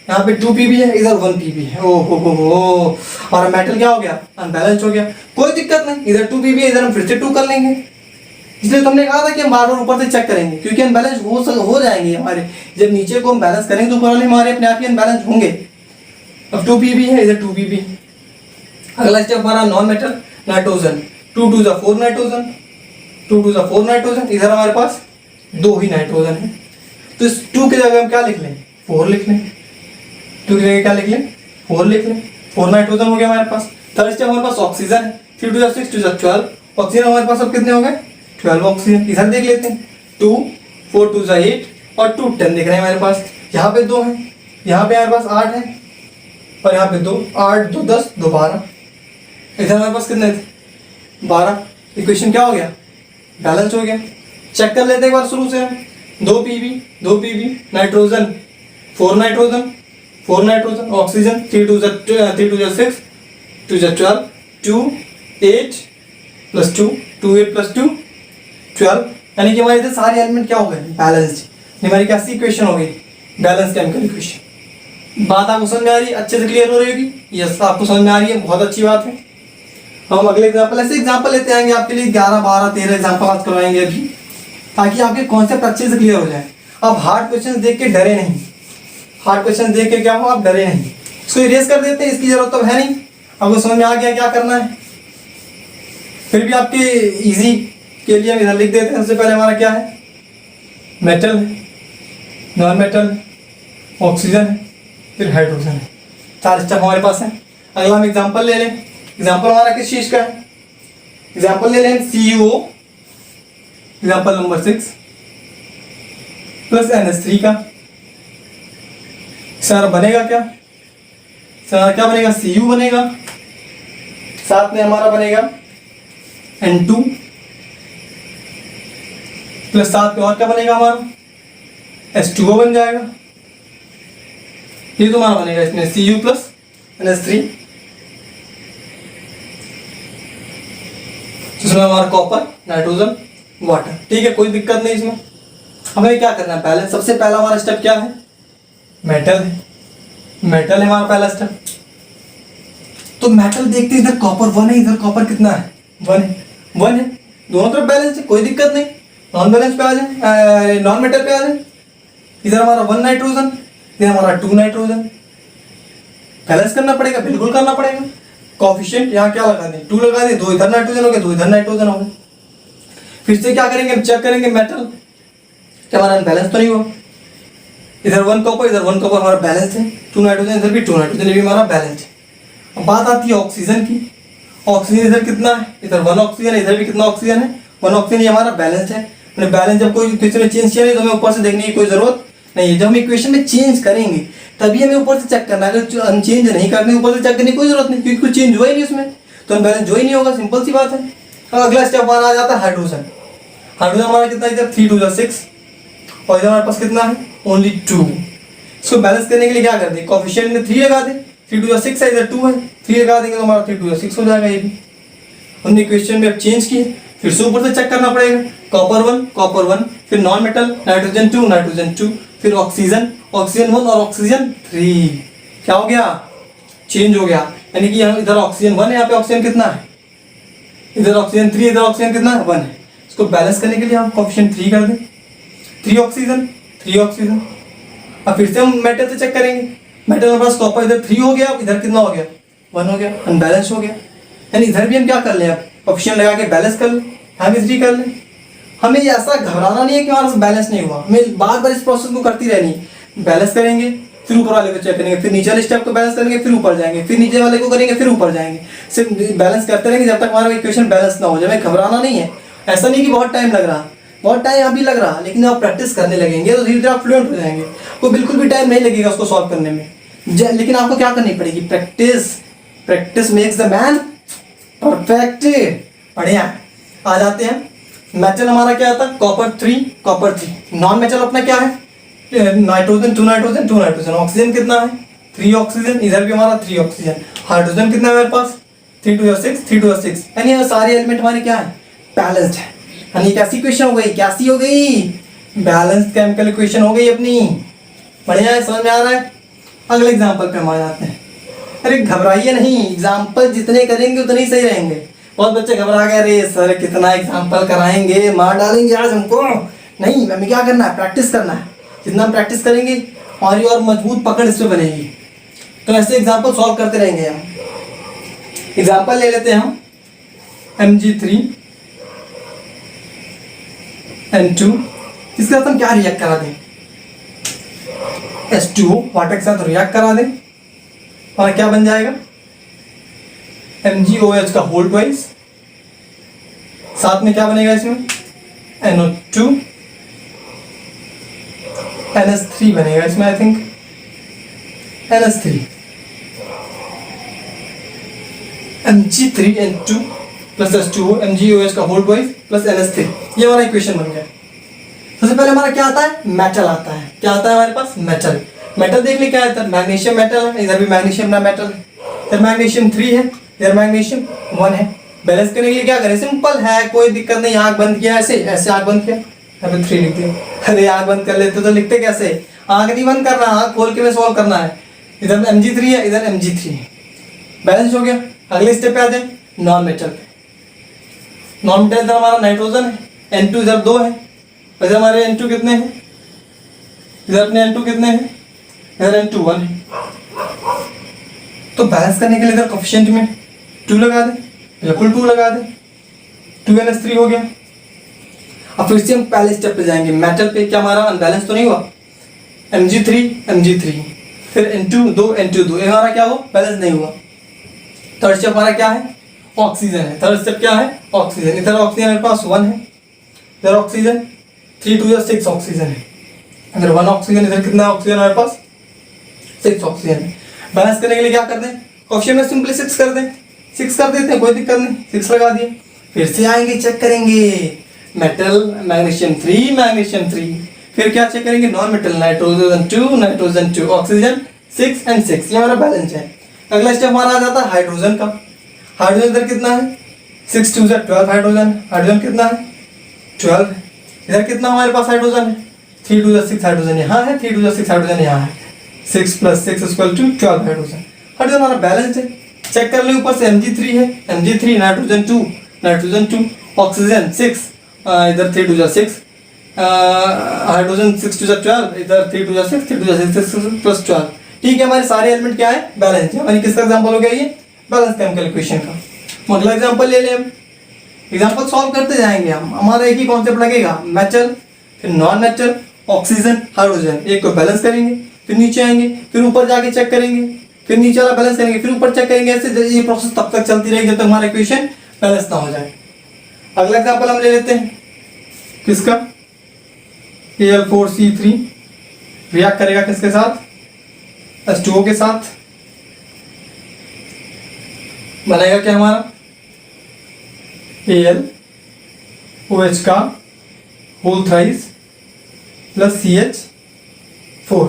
यहाँ पे 2 Pb है, इधर 1 Pb है। ओ हो, हमारा मेटल क्या हो गया? अनबैलेंस हो गया। कोई दिक्कत नहीं, इधर 2 Pb है, इधर हम फिर से 2 कर लेंगे। इसलिए तुमने कहा था कि हम बार बार ऊपर से चेक करेंगे, क्योंकि अनबैलेंस हो जाएंगे हमारे। जब नीचे को हम बैलेंस करेंगे तो ऊपर वाले हमारे अपने आप ही अनबैलेंस होंगे। अब 2 Pb है, इधर 2 Pb। अगला स्टेप हमारा non metal nitrogen. 2 2 4 nitrogen, 2 2 4 nitrogen. इधर हमारे पास 2 ही नाइट्रोजन है, तो इस 2 की जगह हम क्या लिख लें? 4 लिख लें। 2 की जगह क्या लिख लें? 4 लिख लें। 4 नाइट्रोजन हो गया हमारे पास। थर्ड स्टेप हमारे पास ऑक्सीजन है। 3 2 6 2 12 ऑक्सीजन हमारे पास अब कितने हो गए? 12 ऑक्सीजन। इधर देख लेते हैं, 2 4 2 8 और 2 10 दिख रहे हैं हमारे पास। यहाँ पे 2 है, यहाँ पे हमारे पास 8 है, और यहाँ पे 2 8 2 10 2 12। इधर हमारे पास कितने थे? 12। इक्वेशन क्या हो गया? बैलेंस हो गया। चेक कर लेते हैं एक बार शुरू से। 2 Pb nitrogen 4 nitrogen oxygen 3 2 6 2 12 2 8 plus 2 2 8 plus 2 12, यानी कि हमारे इधर सारे एलिमेंट क्या हो गए? बैलेंस्ड। हमारी क्या सी इक्वेशन हो गई? Balance chemical equation. बात आपको समझ में आ रही है? अच्छे से क्लियर हो रही होगी? यस, आपको समझ में आ रही है, बहुत अच्छी बात है। हम अगले एग्जांपल, ऐसे एग्जांपल लेते आएंगे आपके लिए 11 12 13 एग्जांपल आज करवाएंगे अभी, ताकि आपके कॉन्सेप्ट अच्छे से क्लियर हो जाए। अब हार्ड क्वेश्चन देख के डरे नहीं, हार्ड क्वेश्चन देख के क्या हो, आप डरे नहीं। इसको इरेज कर देते हैं, इसकी जरूरत तो है नहीं। आपको समझ में आ गया क्या करना है? फिर भी आपके इजी के लिए हम इधर लिख देते हैं। सबसे पहले हमारा क्या है? मेटल है, नॉन मेटल, ऑक्सीजन है, फिर हाइड्रोजन है। 4 स्टेप हमारे पास है। अगला हम एग्जांपल ले लें। एग्जांपल हमारा किस चीज का है? एग्जांपल ले लें CuO, example number 6 plus NH3 का। सर बनेगा क्या? सर क्या बनेगा? Cu बनेगा, साथ में हमारा बनेगा N2 प्लस साथ में और क्या बनेगा? हमारा H2O बन जाएगा। ये तो हमारा बनेगा इसमें Cu प्लस NH3। इसमें हमारा कॉपर, नाइट्रोजन, वाटर। ठीक है, कोई दिक्कत नहीं इसमें। हमें क्या करना है? बैलेंस। सबसे पहला हमारा स्टेप क्या है? मेटल है, मेटल है हमारा पहला स्टेप। तो मेटल देखते इधर कॉपर 1 है, इधर कॉपर कितना है? 1 है, 1 है। दोनों तरफ बैलेंस है, कोई दिक्कत नहीं। नॉन बैलेंस पे आ जाए, नॉन मेटल पे आ जाए। इधर हमारा 1 नाइट्रोजन, इधर हमारा 2 नाइट्रोजन। बैलेंस करना पड़ेगा, बिल्कुल करना पड़ेगा। कोफिशिएंट यहाँ क्या लगा दें, 2 लगा दें, 2 इधर नाइट्रोजन हो गया, 2 इधर नाइट्रोजन हो गया। फिर से क्या करेंगे, हम चेक करेंगे मेटल क्या हमारा बैलेंस तो नहीं हुआ। इधर 1 कॉपर, इधर 1 कॉपर, हमारा बैलेंस है। 2 नाइट्रोजन, इधर भी 2 नाइट्रोजन, ये भी हमारा बैलेंस है। अब बात आती है ऑक्सीजन की। ऑक्सीजन इधर कितना है, इधर 1 ऑक्सीजन है, इधर भी कितना ऑक्सीजन है, 1 ऑक्सीजन। ये हमारा बैलेंस है। मैंने बैलेंस जब कोई इक्वेशन में चेंज किया नहीं तो हमें ऊपर से देखने की कोई जरूरत नहीं है। जब हम इक्वेशन में चेंज करेंगे तभी हमें ऊपर से चेक करना है। अगर हम चेंज नहीं करते ऊपर से चेक करने की कोई जरूरत नहीं, क्योंकि कुछ चेंज हुआ ही नहीं उसमें, तो हम बैलेंस जो ही नहीं होगा, सिंपल सी बात है। अब अगला स्टेप हमारा आ जाता है हाइड्रोजन। हाइड्रोजन हमारा कितना, इधर 3 2 6 और इधर हमारे पास कितना है, ओनली 2। इसको बैलेंस करने के लिए क्या कर दें, कोफिशिएंट में 3 लगा दें। 3 2 6 है, इधर 2 है, 3 लगा देंगे तो हमारा 3 2 6 हो जाएगा। ये भी हमने इक्वेशन में अब चेंज किए, फिर से ऊपर से चेक करना पड़ेगा। कॉपर 1, फिर नॉन मेटल नाइट्रोजन 2, फिर ऑक्सीजन 1 और ऑक्सीजन 3। क्या हो गया, चेंज हो गया। यानी कि यहाँ इधर ऑक्सीजन 1 है, यहाँ पे ऑक्सीजन कितना है, इधर ऑक्सीजन 3, इधर ऑक्सीजन कितना है, 1 है। इसको बैलेंस करने के लिए हम कोफिशिएंट 3 कर दें। 3 ऑक्सीजन। अब फिर से हम मेटल से चेक करेंगे। मेटल हमारे पास कॉपर इधर 3 हो गया, इधर कितना हो गया, 1 हो गया, अनबैलेंस हो गया। यानी इधर भी हम क्या कर लें, अब कोफिशिएंट लगा के बैलेंस कर लें, यहाँ भी 3 कर लें। हमें ऐसा घबराना नहीं है कि हमारा बैलेंस नहीं हुआ, हमें बार बार इस प्रोसेस को करती रहनी है। बैलेंस करेंगे, फिर ऊपर वाले को चेक करेंगे, फिर नीचे वाले स्टेप को बैलेंस करेंगे, फिर ऊपर जाएंगे, फिर नीचे वाले को करेंगे, फिर ऊपर जाएंगे। सिर्फ बैलेंस करते रहेंगे जब तक हमारा इक्वेशन बैलेंस ना हो जाए। हमें घबराना नहीं है। ऐसा नहीं कि बहुत टाइम लग रहा, बहुत टाइम अभी लग रहा, लेकिन आप प्रैक्टिस करने लगेंगे तो धीरे धीरे आप फ्लुएंट हो जाएंगे। आपको बिल्कुल भी टाइम नहीं लगेगा उसको सॉल्व करने में। लेकिन आपको क्या करनी पड़ेगी, practice makes the man perfect. बढ़िया, आ जाते हैं। मेटल हमारा क्या आता है, कॉपर 3। नॉन मेटल अपना क्या है, नाइट्रोजन 2 नाइट्रोजन। ऑक्सीजन कितना है, 3 ऑक्सीजन, इधर भी हमारा 3 ऑक्सीजन। हाइड्रोजन कितना है मेरे पास, 3 2 6। यानी ये सारे एलिमेंट हमारे क्या है, बैलेंस्ड है। यानी कैसी इक्वेशन हो गई, कैसी हो गई, बैलेंस्ड केमिकल इक्वेशन हो गई अपनी। बढ़िया है, समझ में आ रहा है। अगले एग्जाम्पल पे हम आ जाते हैं। अरे घबराइए नहीं, एग्जाम्पल जितने करेंगे उतने ही सही रहेंगे। बहुत बच्चे घबरा गए, अरे सर कितना एग्जाम्पल कराएंगे, मार डालेंगे आज हमको। नहीं, हमें क्या करना है, प्रैक्टिस करना है। जितना हम प्रैक्टिस करेंगे हमारी और मजबूत पकड़ इस पे बनेगी। तो ऐसे एग्जाम्पल सॉल्व करते रहेंगे हम। एग्जाम्पल ले लेते हैं हम, Mg3 N2। इसके साथ हम क्या रिएक्ट करा दें, H2O वाटर के साथ रिएक्ट करा दें और क्या बन जाएगा, MgOH का होल ट्वाइस। साथ में क्या बनेगा इसमें, NO2 NH3 बनेगा इसमें, I think NH3। Mg3N2 plus H2O MgOH का होल ट्वाइस प्लस NH3, ये हमारा इक्वेशन बन गया। सबसे पहले हमारा क्या आता है, मेटल आता है। क्या आता है हमारे पास, मेटल देख ले क्या है, इधर मैग्नीशियम मेटल है, इधर भी मैग्नीशियम ना मेटल है। इधर मैग्नीशियम 3 है, इधर मैग्नीशियम 1 है। बैलेंस करने के लिए क्या करें, सिंपल है, कोई दिक्कत नहीं। आंख बंद किया, ऐसे आंख बंद किया, यहाँ पे 3 लिख दिया। अरे आंख बंद कर लेते तो लिखते कैसे, आंख नहीं बंद करना, आंख खोल के में सॉल्व करना है। इधर Mg3 है, इधर Mg3 है, बैलेंस हो गया। अगले स्टेप पे आ जाए, नॉन मेटल पे। नॉन मेटल इधर हमारा नाइट्रोजन है, N2 इधर 2 है, इधर हमारे N2 कितने हैं, इधर अपने N2 कितने हैं, इधर N2 1 है। तो बैलेंस करने के लिए इधर कोफिशिएंट में 2 लगा दे, बिल्कुल 2 लगा दे, 2NH3 हो गया। अब फिर से हम पहले स्टेप पे जाएंगे, मेटल पे। क्या हमारा अनबैलेंस तो नहीं हुआ, Mg3 फिर N2 2 ये हमारा क्या हुआ, बैलेंस नहीं हुआ। थर्ड स्टेप हमारा क्या है, ऑक्सीजन है। थर्ड स्टेप क्या है, ऑक्सीजन। इधर ऑक्सीजन मेरे पास 1 है, इधर ऑक्सीजन 3 2 6 ऑक्सीजन है, इधर 1 ऑक्सीजन, इधर कितना ऑक्सीजन हमारे पास, 6 ऑक्सीजन है। बैलेंस करने के लिए क्या कर दें, कोफिशिएंट में सिंपली 6 कर दें, 6 कर देते हैं, कोई दिक्कत नहीं, 6 लगा दिए। फिर से आएंगे, चेक करेंगे मेटल मैग्नीशियम 3, फिर क्या चेक करेंगे, non metal nitrogen 2 oxygen 6 and 6, ये हमारा बैलेंस है। अगला स्टेप हमारा आ जाता है हाइड्रोजन का। हाइड्रोजन इधर कितना है, 6 2 12 हाइड्रोजन कितना है, 12। इधर कितना हमारे पास हाइड्रोजन है, 3 2 6 हाइड्रोजन यहाँ है, 3 2 6 हाइड्रोजन यहाँ है, 6 + 6 = 12 हाइड्रोजन हमारा बैलेंस है। चेक कर ले, ऊपर से Mg3 है, Mg3 नाइट्रोजन 2 ऑक्सीजन 6 इधर 3 2 6, हाइड्रोजन 6 2 12, इधर 3 2 6, 3 2 6 प्लस 12। ठीक है, हमारे सारे एलिमेंट क्या है, बैलेंस है। यानी किसका एग्जांपल हो गया ये, बैलेंस केमिकल इक्वेशन का। अगला एग्जांपल ले लें हम, एग्जांपल सॉल्व करते जाएंगे हम। हमारा एक ही कॉन्सेप्ट लगेगा, मेटल, फिर नॉन मेटल, ऑक्सीजन, हाइड्रोजन, एक को बैलेंस करेंगे, फिर नीचे आएंगे, फिर ऊपर जाके चेक करेंगे, फिर नीचे वाला बैलेंस करेंगे, फिर ऊपर चेक करेंगे। ऐसे ये प्रोसेस तब तक चलती रहेगी जब तक हमारा इक्वेशन बैलेंस ना हो जाए। अगला एग्जांपल हम ले लेते हैं, किसका, Al4C3 रिएक्ट करेगा किसके साथ, H2O के साथ, बनेगा क्या हमारा, AlOH का होल थ्राइस प्लस CH4,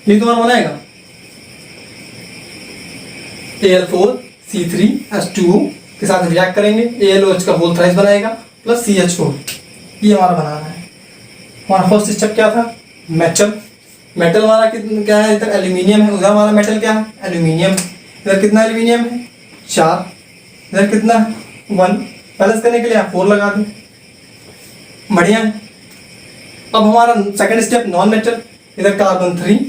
ये तुम्हारा बनाएगा Al4C3H2O के साथ रिएक्ट करेंगे, AlOH का होल थ्राइस बनाएगा प्लस CH4, ये हमारा बनाना है। हमारा फर्स्ट स्टेप क्या था, मेटल। मेटल हमारा क्या है, इधर एल्यूमिनियम है, उधर हमारा मेटल क्या है, एल्यूमिनियम। इधर कितना एल्यूमिनियम है, 4, इधर कितना है, 1। बैलेंस करने के लिए आप 4 लगा दें, बढ़िया है। अब हमारा सेकंड स्टेप नॉन मेटल, इधर कार्बन 3,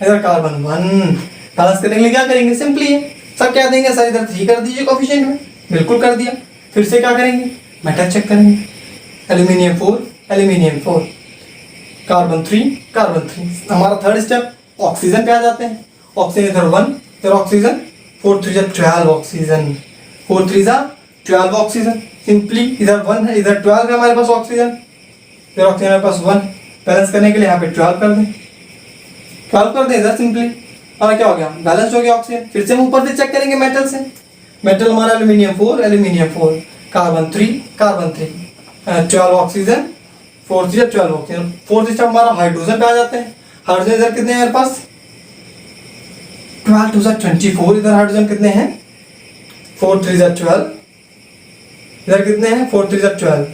इधर कार्बन 1। बैलेंस करने के लिए क्या करेंगे, सिंपली है, सब क्या देंगे सर, इधर 3 कर दीजिए कोफिशिएंट में, बिल्कुल कर दिया। फिर से क्या करेंगे, मेटल चेक करेंगे, एल्यूमिनियम 4, एल्यूमिनियम 4, कार्बन 3, कार्बन 3। हमारा थर्ड स्टेप ऑक्सीजन पे आ जाते हैं। ऑक्सीजन इधर 1, इधर ऑक्सीजन 4 3 12 ऑक्सीजन, 4 3 12 ऑक्सीजन। सिंपली इधर 1 है, इधर 12 है हमारे पास ऑक्सीजन, इधर ऑक्सीजन हमारे पास 1। बैलेंस करने के लिए यहाँ पे 12 कर दें, 12 कर दें इधर सिंपली। हमारा क्या हो गया, बैलेंस हो गया ऑक्सीजन। फिर से हम ऊपर से चेक करेंगे मेटल से, मेटल हमारा aluminium 4, aluminium 4, carbon 3, carbon 3, 12 oxygen, 4 3 12 oxygen. Fourth step हमारा हाइड्रोजन पे आ जाते हैं। हाइड्रोजन इधर कितने हैं मेरे पास, 12 2 24, इधर हाइड्रोजन कितने हैं, 4 3 12, इधर कितने हैं, 4 3 12,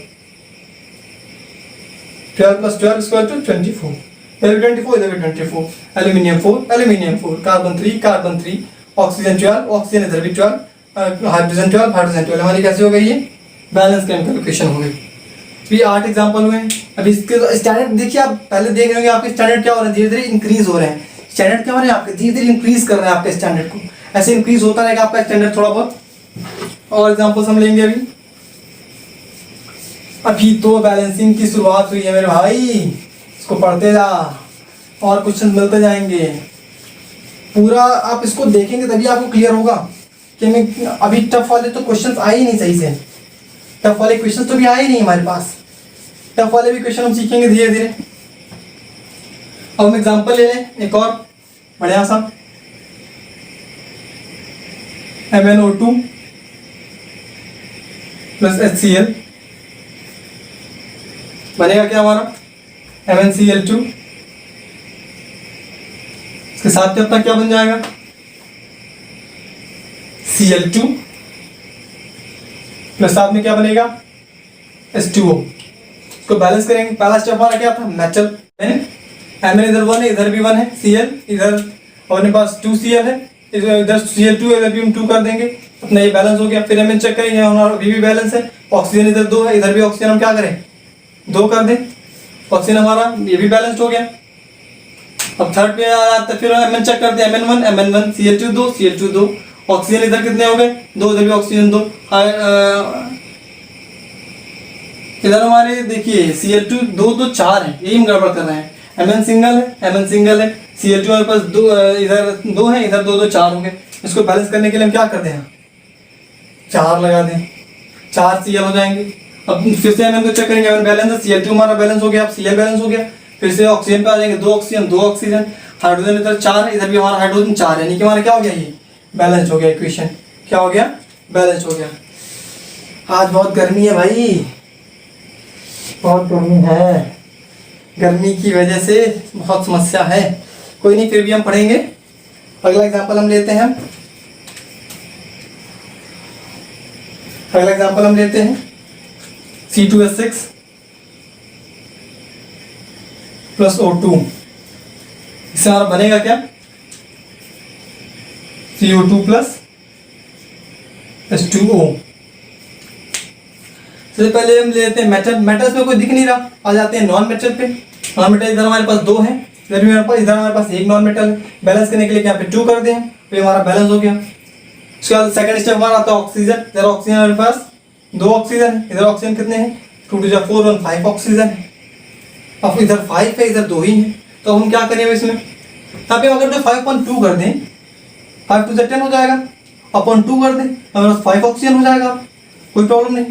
12 प्लस 12 इक्वल टू 24, इधर 24, इधर 24, aluminium 4, aluminium 4, carbon 3, carbon 3, oxygen 12, oxygen इधर भी 12, हाइड्रोजन 12, हाइड्रोजन 12। हमारी कैसे हो गई ये, बैलेंस केमिकल इक्वेशन हो गई। ये 8 एग्जांपल हुए हैं। अब इसके स्टैंडर्ड देखिए, आप पहले देख रहे होंगे आपके स्टैंडर्ड क्या हो रहे हैं, धीरे धीरे इंक्रीज हो रहे हैं। स्टैंडर्ड क्या हो रहे हैं आपके, धीरे धीरे इंक्रीज कर रहे हैं आपके स्टैंडर्ड को। ऐसे इंक्रीज होता रहेगा आपका स्टैंडर्ड थोड़ा बहुत। और एग्जांपल्स हम लेंगे अभी तो बैलेंसिंग की शुरुआत हुई है मेरे भाई, इसको पढ़ते जा और क्वेश्चन मिलते जाएंगे। पूरा आप इसको देखेंगे तभी आपको क्लियर होगा कि मैं अभी टफ वाले तो क्वेश्चन आए ही नहीं सही से, टफ वाले क्वेश्चन तो भी आए ही नहीं हमारे पास। टफ वाले भी क्वेश्चन हम सीखेंगे धीरे धीरे। अब हम एग्जांपल ले लें एक और बढ़िया सा, MnO2 प्लस HCl बनेगा क्या हमारा, MnCl2। इसके साथ में अपना क्या बन जाएगा, Cl2 प्लस साथ में क्या बनेगा, H2O। इसको बैलेंस करेंगे। पहला स्टेप हमारा क्या था, मेटल, Mn इधर 1 है, इधर भी 1 है, Cl इधर अपने पास 2Cl है, इधर Cl2 इधर भी हम 2 कर देंगे, अपना ये बैलेंस हो गया। फिर Mn चेक करेंगे, हमारा अभी भी बैलेंस है। ऑक्सीजन इधर 2 है, इधर भी ऑक्सीजन हम क्या करें, 2 कर दें, ऑक्सीजन हमारा ये भी बैलेंस हो गया। अब थर्ड पे आता है, फिर Mn चेक करते हैं, Mn1 Mn1, Cl2 2, Cl2 2, oxygen इधर कितने हो गए, 2, इधर भी ऑक्सीजन 2। इधर हमारे देखिए Cl2 2 2 4 है, यही हम गड़बड़ कर रहे हैं। Mn सिंगल है, Cl2 हमारे पास 2, इधर 2 है, इधर 2 2 4 हो गए। इसको बैलेंस करने के लिए हम क्या करते हैं, 4 लगा दें, 4 Cl हो जाएंगे। अब फिर से Mn को चेक करेंगे, Mn बैलेंस है, Cl2 हमारा बैलेंस हो गया, अब Cl बैलेंस हो गया। फिर से ऑक्सीजन पे आ जाएंगे, 2 ऑक्सीजन 2 ऑक्सीजन, हाइड्रोजन इधर 4 है, इधर भी हमारा हाइड्रोजन 4 है, यानी कि हमारा क्या हो गया, ये बैलेंस हो गया। इक्वेशन क्या हो गया, बैलेंस हो गया। आज बहुत गर्मी है भाई, बहुत गर्मी है, गर्मी की वजह से बहुत समस्या है। कोई नहीं, फिर भी हम पढ़ेंगे। अगला एग्जांपल हम लेते हैं, अगला एग्जांपल हम लेते हैं C2H6 प्लस O2। इससे हमारा बनेगा क्या, CO2 प्लस H2O। सबसे पहले हम लेते हैं मेटल। मेटल्स में कोई दिख नहीं रहा, आ जाते हैं नॉन मेटल पे। नॉन मेटल इधर हमारे पास 2 है, इधर भी हमारे पास, इधर हमारे पास एक नॉन मेटल है। बैलेंस करने के लिए यहाँ पे 2 कर दें, फिर हमारा बैलेंस हो गया। उसके बाद सेकंड स्टेप हमारा आता है ऑक्सीजन। इधर ऑक्सीजन हमारे पास 2 ऑक्सीजन है, इधर ऑक्सीजन कितने हैं 2 टू 4 1 5 ऑक्सीजन है। अब इधर 5 है, इधर 2 ही है, तो हम क्या करेंगे इसमें, यहाँ पे अगर जो 5.2 कर दें, 5 टू 10 हो जाएगा, अपन 2 कर दें हमारे पास 5 ऑक्सीजन हो जाएगा, कोई प्रॉब्लम नहीं।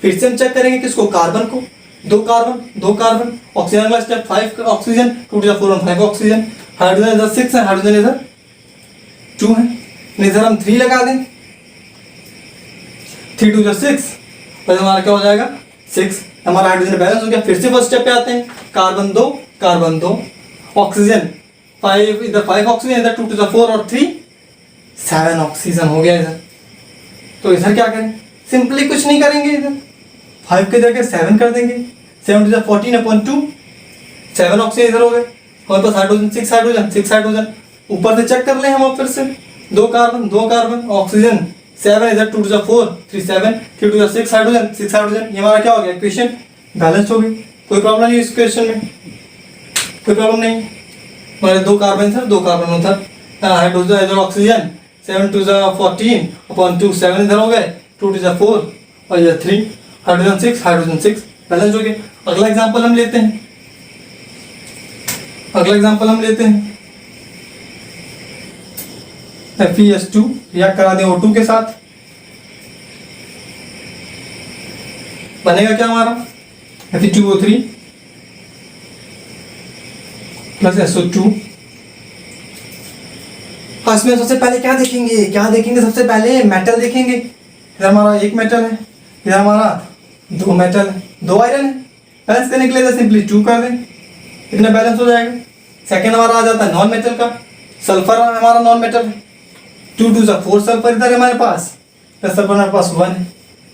फिर से हम चेक करेंगे किसको, कार्बन को, 2 कार्बन, ऑक्सीजन का step 5 oxygen, 2 to 4 1 5 oxygen. Hydrogen इधर 6 है, हाइड्रोजन इधर 2 है, इधर हम 3 लगा दें, 3 टू 6, और हमारा क्या हो जाएगा 6, हमारा हाइड्रोजन बैलेंस हो गया। फिर से फर्स्ट स्टेप पे आते हैं, कार्बन 2, ऑक्सीजन 5, इधर 5 ऑक्सीजन, इधर 2 टू 4 और 3 7 ऑक्सीजन हो गया इधर। तो इधर क्या करें, सिंपली कुछ नहीं करेंगे, इधर 5 के जगह 7 कर देंगे, 7 टू 14 अपॉन 2, 7 ऑक्सीजन इधर हो गए। हमारे पास हाइड्रोजन 6 हाइड्रोजन, ऊपर से चेक कर लें हम फिर से, 2 कार्बन, ऑक्सीजन 7, इधर 2 टू 4 3 7, 3 टू 6 हाइड्रोजन, ये हमारा क्या हो गया, इक्वेशन बैलेंस हो गई। कोई प्रॉब्लम नहीं इस क्वेश्चन में, कोई प्रॉब्लम नहीं। हमारे 2 कार्बन सर, 2 कार्बन उधर, हाइड्रोजन इधर ऑक्सीजन 7 टू 14 अपॉन 2, 7 इधर हो गए, 2 टू 4 और इधर 3, हाइड्रोजन 6 बैलेंस हो गए। अगला एग्जांपल हम लेते हैं, FeS2 रिएक्ट करा दें O2 के साथ, बनेगा क्या हमारा Fe2O3 प्लस SO2। इसमें सबसे पहले क्या देखेंगे, सबसे पहले मेटल देखेंगे। इधर हमारा 1 मेटल है, इधर हमारा 2 मेटल है, 2 आयरन है। बैलेंस करने के लिए सिंपली 2 कर दें, कितना बैलेंस हो जाएगा। सेकंड हमारा आ जाता है नॉन मेटल का, सल्फर हमारा नॉन मेटल है, 2 टू 4 सल्फर इधर हमारे पास, प्लस सल्फर हमारे पास 1 है।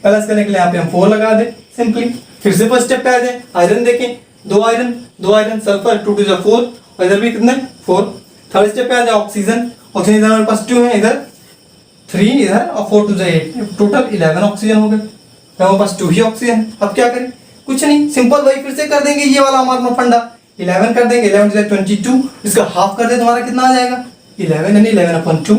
बैलेंस करने के लिए यहाँ पे हम 4 लगा दें सिंपली। फिर से फर्स्ट स्टेप पे आ जाए, आयरन देखें, 2 आयरन सल्फर 2 टू 4 और इधर भी कितने 4। थर्ड स्टेप पे आ जाए ऑक्सीजन इधर हमारे पास 2 है, इधर 3 इधर और 4 टू 8, टोटल 11 ऑक्सीजन हो गए। हमारे पास 2 ही ऑक्सीजन। अब क्या करें, कुछ नहीं, सिंपल वही फिर से कर देंगे, ये वाला हमारा फंडा 11 कर देंगे, 11 टू 22, इसका हाफ कर दे तो हमारा कितना आ जाएगा 11, यानी 11/2।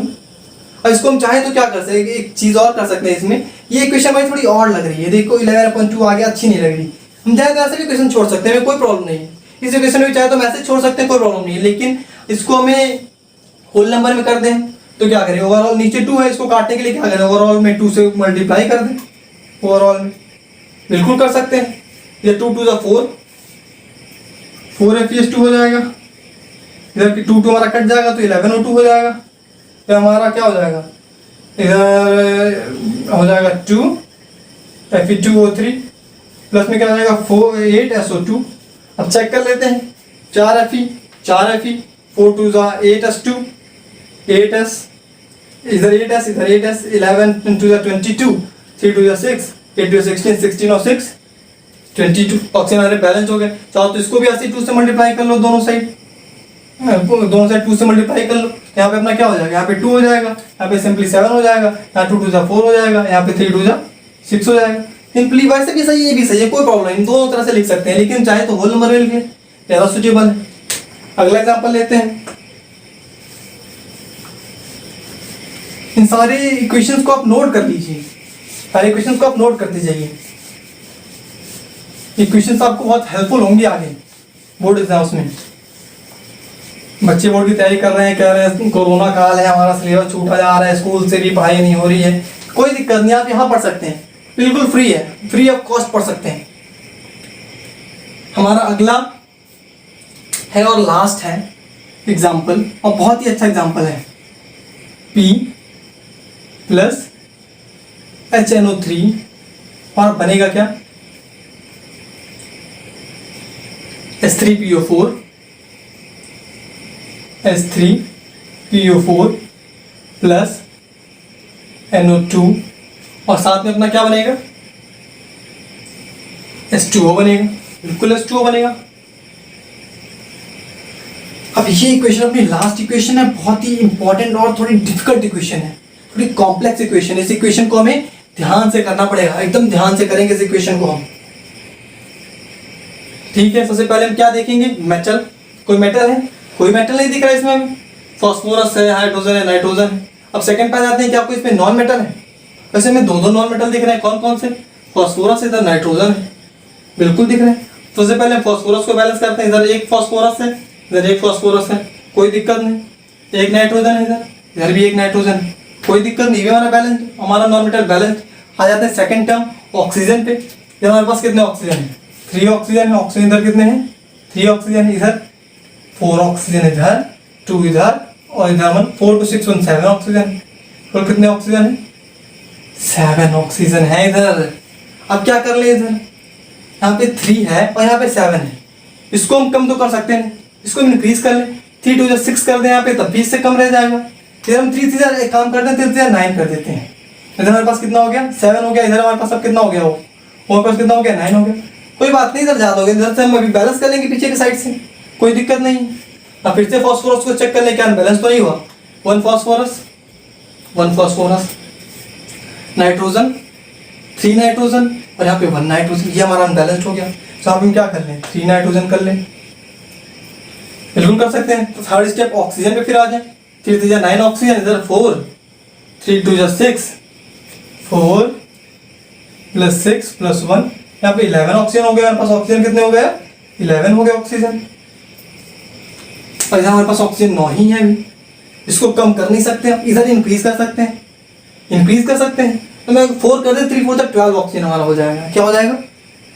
और इसको हम चाहें तो क्या कर सकते हैं, एक चीज और कर सकते हैं इसमें, ये इक्वेशन भाई थोड़ी और लग रही है, देखो 11/2 आगे अच्छी नहीं लग रही, हम चाहे तो ऐसे भी क्वेश्चन छोड़ सकते हैं, कोई प्रॉब्लम नहीं है। इस इक्वेशन में चाहे तो मैसेज छोड़ सकते हैं, कोई प्रॉब्लम नहीं है, लेकिन इसको हमें होल नंबर में कर दें तो क्या करें, ओवरऑल नीचे 2 है, इसको काटने के लिए क्या करें, ओवरऑल में 2 से मल्टीप्लाई कर दें, ओवरऑल में बिल्कुल कर सकते हैं। ये 2 टू 4 FeS2 हो जाएगा, इधर की 2 हमारा कट जाएगा तो 11O2 हो जाएगा। तो हमारा क्या हो जाएगा, इधर हो जाएगा 2 Fe2O3 प्लस में क्या हो जाएगा 8SO2। अब चेक कर लेते हैं, 4 Fe 4 टू 8S2 8S, इधर 8S इधर 8S, 11 टू 22, 3 टू 6, 8 टू 16, 16 और 6 22 ऑक्सीजन हमारे बैलेंस हो गए। चाहो तो इसको भी ऐसे 2 से मल्टीप्लाई कर लो, दोनों साइड 2 से मल्टीप्लाई कर लो, यहाँ पे अपना क्या हो जाएगा, यहाँ पे 2 हो जाएगा, यहाँ पे सिंपली 7 हो जाएगा, यहाँ 2 टू 4 हो जाएगा, यहाँ पे 3 टू 6 हो जाएगा। सिंपली वैसे भी सही है, ये भी सही है, कोई प्रॉब्लम नहीं, दोनों तरह से लिख सकते हैं, लेकिन चाहे तो होल नंबर में लिखें, ज़्यादा सुटेबल है। अगला एग्जाम्पल लेते हैं, इन सारे इक्वेशंस को आप नोट कर लीजिए, सारे इक्वेशंस को आप नोट करते जाइए, इक्वेशंस आपको बहुत हेल्पफुल होंगी आगे बोर्ड एग्जाम्स में। बच्चे बोर्ड की तैयारी कर रहे हैं, कह रहे हैं कोरोना काल है, हमारा सिलेबस छूटा जा रहा है, स्कूल से भी पढ़ाई नहीं हो रही है, कोई दिक्कत नहीं, आप यहाँ पढ़ सकते हैं, बिल्कुल फ्री है, फ्री ऑफ कॉस्ट पढ़ सकते हैं। हमारा अगला है और लास्ट है एग्जाम्पल, और बहुत ही अच्छा एग्जाम्पल है, P प्लस HNO3 और बनेगा क्या S3PO4 प्लस NO2 और साथ में अपना क्या बनेगा H2O बनेगा, बिल्कुल H2O बनेगा। अब ये इक्वेशन अपनी लास्ट इक्वेशन है, बहुत ही इंपॉर्टेंट और थोड़ी डिफिकल्ट इक्वेशन है, थोड़ी कॉम्प्लेक्स इक्वेशन है। इस इक्वेशन को हमें ध्यान से करना पड़ेगा, एकदम ध्यान से करेंगे इस इक्वेशन को हम। ठीक है, सबसे पहले हम क्या देखेंगे, मेटल। कोई मेटल है? कोई मेटल नहीं दिख रहा है इसमें। फास्फोरस है, हाइड्रोजन है, नाइट्रोजन है। अब सेकंड पे जाते हैं कि आपको इसमें नॉन मेटल है। वैसे में दो नॉन मेटल दिख रहे हैं। कौन कौन से? फास्फोरस, इधर नाइट्रोजन है, बिल्कुल दिख रहे हैं। तो सबसे पहले फास्फोरस को बैलेंस करते हैं। इधर एक फास्फोरस है, इधर एक फास्फोरस है, कोई दिक्कत नहीं। एक नाइट्रोजन है, इधर भी एक नाइट्रोजन है, कोई दिक्कत नहीं। हमारा बैलेंस, हमारा नॉन मेटल बैलेंस। आ जाते हैं सेकंड टर्म ऑक्सीजन पे। इधर हमारे पास कितने ऑक्सीजन है? 3 ऑक्सीजन है। ऑक्सीजन इधर कितने हैं? 3 ऑक्सीजन है। इधर 4 ऑक्सीजन, इधर 2 इधर, और इधर 4 to 6 7 ऑक्सीजन। और कितने ऑक्सीजन है? 7 ऑक्सीजन है इधर। अब क्या कर ले, इधर यहाँ पे 3 है और यहाँ पे 7 है। इसको हम कम तो कर सकते हैं, इसको इंक्रीज कर ले। 3 2 6 कर दें यहाँ पे, तब भी इससे कम रह जाएगा। इधर हम 3 3 एक काम करते हैं, 3 3 9 कर देते हैं। इधर हमारे पास कितना हो गया? 7 हो गया। इधर हमारे पास अब कितना हो गया? वो हमारे पास कितना हो गया? 9 हो गया। कोई बात नहीं, इधर ज्यादा हो गया। इधर से हम अभी बैलेंस कर लेंगे पीछे की साइड से, कोई दिक्कत नहीं। अब फिर से फास्फोरस को चेक कर ले, क्या बैलेंस तो नहीं हुआ। 1 फास्फोरस, 1 फास्फोरस, नाइट्रोजन 3 नाइट्रोजन, और यहाँ पे 1 नाइट्रोजन। ये हमारा अनबैलेंस्ड हो गया। तो अब हम क्या कर लें? 3 नाइट्रोजन कर लें, बिल्कुल कर सकते हैं। तो थर्ड स्टेप ऑक्सीजन पे फिर आ जाए। 3 3 9 ऑक्सीजन, इधर 4, 3 2 6, 4 + 6 + 1, यहाँ पे 11 ऑक्सीजन हो गया हमारे पास। ऑक्सीजन कितने हो गया? 11 हो गया ऑक्सीजन। और इधर हमारे पास ऑक्सीजन 9 ही है अभी। इसको कम कर नहीं सकते हम, इधर इंक्रीज कर सकते हैं, इंक्रीज कर सकते हैं। तो मैं 4 कर दे, 3 4 तक 12 ऑक्सीजन हमारा हो जाएगा। क्या हो जाएगा?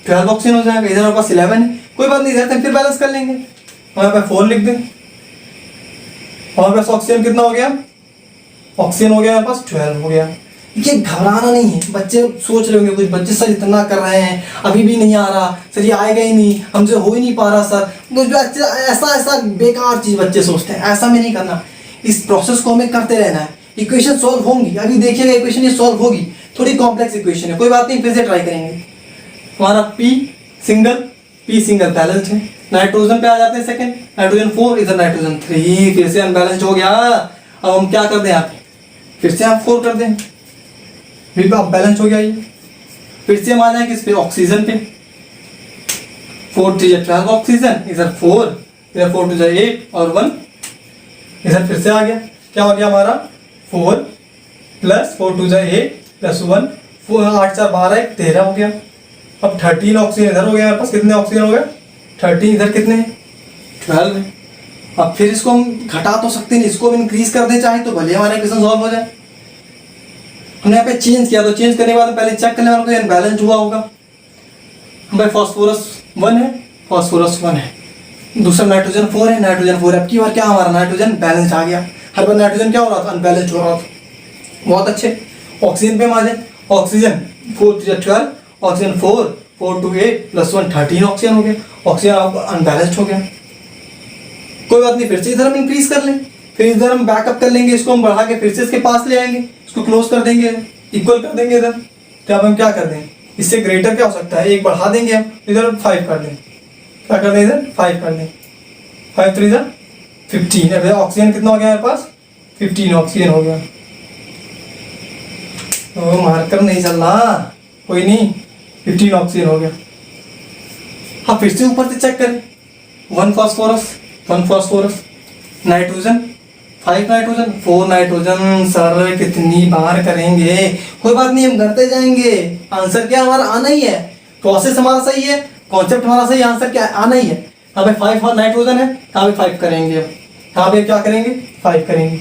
12 ऑक्सीजन हो जाएगा। इधर हमारे पास 11 है, कोई बात नहीं, इधर फिर बैलेंस कर लेंगे। हमारे पास 4 लिख दें। हमारे पास ऑक्सीजन कितना हो गया? ऑक्सीजन हो गया हमारे पास 12 हो गया। ये घबराना नहीं है। बच्चे सोच रहे होंगे, कुछ बच्चे सर इतना कर रहे हैं, अभी भी नहीं आ रहा सर, ये आएगा ही नहीं, हमसे हो ही नहीं पा रहा सर। कुछ बच्चे ऐसा ऐसा बेकार चीज बच्चे सोचते हैं। ऐसा में नहीं करना, इस प्रोसेस को हमें करते रहना है। इक्वेशन सॉल्व होंगी, अभी देखिएगा इक्वेशन ये सॉल्व होगी। थोड़ी कॉम्प्लेक्स इक्वेशन है, कोई बात नहीं, फिर से ट्राई करेंगे। हमारा पी सिंगल बैलेंस है। नाइट्रोजन पे आ जाते हैं सेकंड, नाइट्रोजन 4, इधर नाइट्रोजन 3, फिर से अनबैलेंस्ड हो गया। अब हम क्या कर दें? यहाँ पे फिर से आप 4 कर दें, फिर अब बैलेंस हो गया ये। फिर से हम आ जाए किस पे? ऑक्सीजन पे। 4 3 12 ऑक्सीजन, इधर 4, इधर 4 2 8 और 1, इधर फिर से आ गया। क्या हो गया हमारा? 4 + 4 2 8 + 1, 8 4 12 1 13 हो गया। अब 13 ऑक्सीजन इधर हो गया हमारे पास। कितने ऑक्सीजन हो गया? 13। इधर कितने हैं? 12 है। अब फिर इसको हम घटा तो सकते नहीं, इसको हम इंक्रीज कर दें चाहे तो भले हमारा इक्वेशन सॉल्व हो जाए। हमने यहाँ पे चेंज किया, तो चेंज करने के बाद पहले चेक करने वाला कोई बैलेंस हुआ होगा। भाई फास्फोरस 1 है, फास्फोरस 1 है, दूसरा नाइट्रोजन 4 है, नाइट्रोजन 4 है। अब की बार क्या हमारा नाइट्रोजन बैलेंस आ गया। हर बार नाइट्रोजन क्या हो रहा था? अनबैलेंस्ड हो रहा था। बहुत अच्छे। ऑक्सीजन पे हम आ जाए। ऑक्सीजन 4 3 12, ऑक्सीजन 4 4 2 8 + 1 13 ऑक्सीजन हो गया। ऑक्सीजन अब अनबैलेंस्ड हो गया। कोई बात नहीं, फिर से इधर हम इंक्रीज कर लें, फिर इधर हम बैकअप कर लेंगे, इसको हम बढ़ा के फिर से इसके पास ले आएंगे, इसको क्लोज कर देंगे, इक्वल कर देंगे इधर। तो अब हम क्या कर दें? इससे ग्रेटर क्या हो सकता है? एक बढ़ा देंगे हम, इधर 5 कर दें। क्या कर दें? इधर 5 कर दें। 5 3 15। अब ऑक्सीजन कितना हो गया हमारे पास? 15 ऑक्सीजन हो गया। तो मार्कर नहीं चल रहा, कोई नहीं, 15 ऑक्सीजन हो गया। हाँ, फिर से ऊपर से चेक करें। 1 phosphorus, nitrogen 5 nitrogen, 4 nitrogen. Sir कितनी बार करेंगे? कोई बात नहीं, हम करते जाएंगे। आंसर क्या हमारा आना ही है। प्रोसेस हमारा सही है, कॉन्सेप्ट हमारा सही है, आंसर क्या आना ही है। यहाँ पे 5 नाइट्रोजन है, यहाँ पे 5 करेंगे। यहाँ पे क्या करेंगे? 5 करेंगे।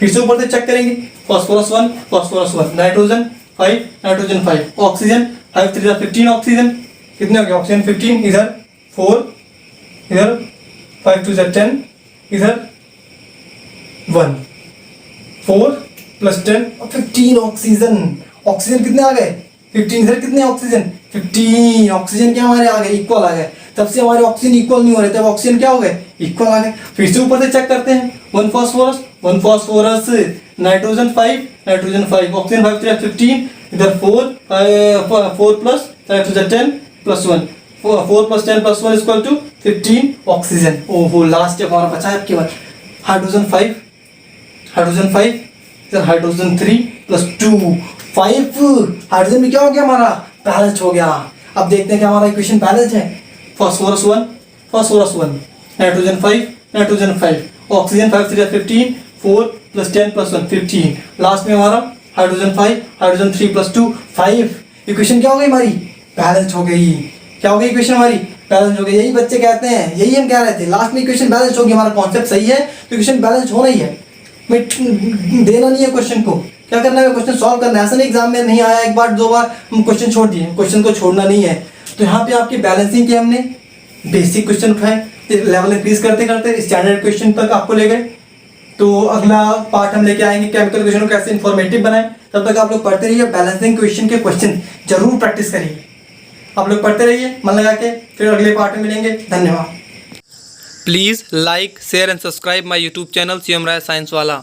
फिर से ऊपर से चेक करेंगे। Phosphorus 1, nitrogen 5, nitrogen 5, oxygen 5 3 15 oxygen. कितने हो गए? ऑक्सीजन 15, इधर 4, इधर 5 2 10, इधर 1, 4 + 10 और 15 ऑक्सीजन। ऑक्सीजन कितने आ गए? 15। इधर कितने ऑक्सीजन? 15 ऑक्सीजन क्या हमारे आ गए? इक्वल आ गए। तब से हमारे ऑक्सीजन इक्वल नहीं हो रहे, तब ऑक्सीजन क्या हो गए? इक्वल आ गए। फिर से ऊपर से चेक करते हैं। 1 फास्फोरस, नाइट्रोजन 5, ऑक्सीजन 5 3 15, इधर 4 + 5 2 10 + 1, 4 + 10 + 1 = 15 ऑक्सीजन। ओहो, लास्ट स्टेप हमारा बचा है। आपके बाद हाइड्रोजन 5, इधर हाइड्रोजन 3 + 2, 5 हाइड्रोजन में क्या हो गया हमारा, बैलेंस हो गया। अब देखते हैं कि हमारा इक्वेशन बैलेंस है। फास्फोरस 1 नाइट्रोजन 5 ऑक्सीजन 5 3 15 4 + 10 + 1 15, लास्ट में हमारा हाइड्रोजन 5 हाइड्रोजन 3 + 2 5। इक्वेशन क्या हो गई हमारी, बैलेंस हो गई। क्या हो गई इक्वेशन हमारी, बैलेंस हो गई। यही बच्चे कहते हैं, यही हम कह रहे थे, लास्ट में इक्वेशन बैलेंस होगी। हमारा कॉन्सेप्ट सही है तो इक्वेशन बैलेंस होना ही है। देना नहीं है क्वेश्चन को, क्या करना है, क्वेश्चन सॉल्व करना है। ऐसा नहीं एग्जाम में नहीं आया एक बार 2 बार हम क्वेश्चन छोड़ दिए, क्वेश्चन को छोड़ना नहीं है। तो यहाँ पे आपकी बैलेंसिंग की हमने बेसिक क्वेश्चन उठाए, लेवल इंक्रीज करते करते स्टैंडर्ड क्वेश्चन तक आपको ले गए। तो अगला पार्ट हम लेके आएंगे केमिकल क्वेश्चन को कैसे इंफॉर्मेटिव बनाएं। तब तक आप लोग पढ़ते रहिए, बैलेंसिंग क्वेश्चन के क्वेश्चन जरूर प्रैक्टिस करिए। आप लोग पढ़ते रहिए मन लगा के, फिर अगले पार्ट में मिलेंगे। धन्यवाद। Please like share and subscribe my YouTube channel CM Rai science वाला।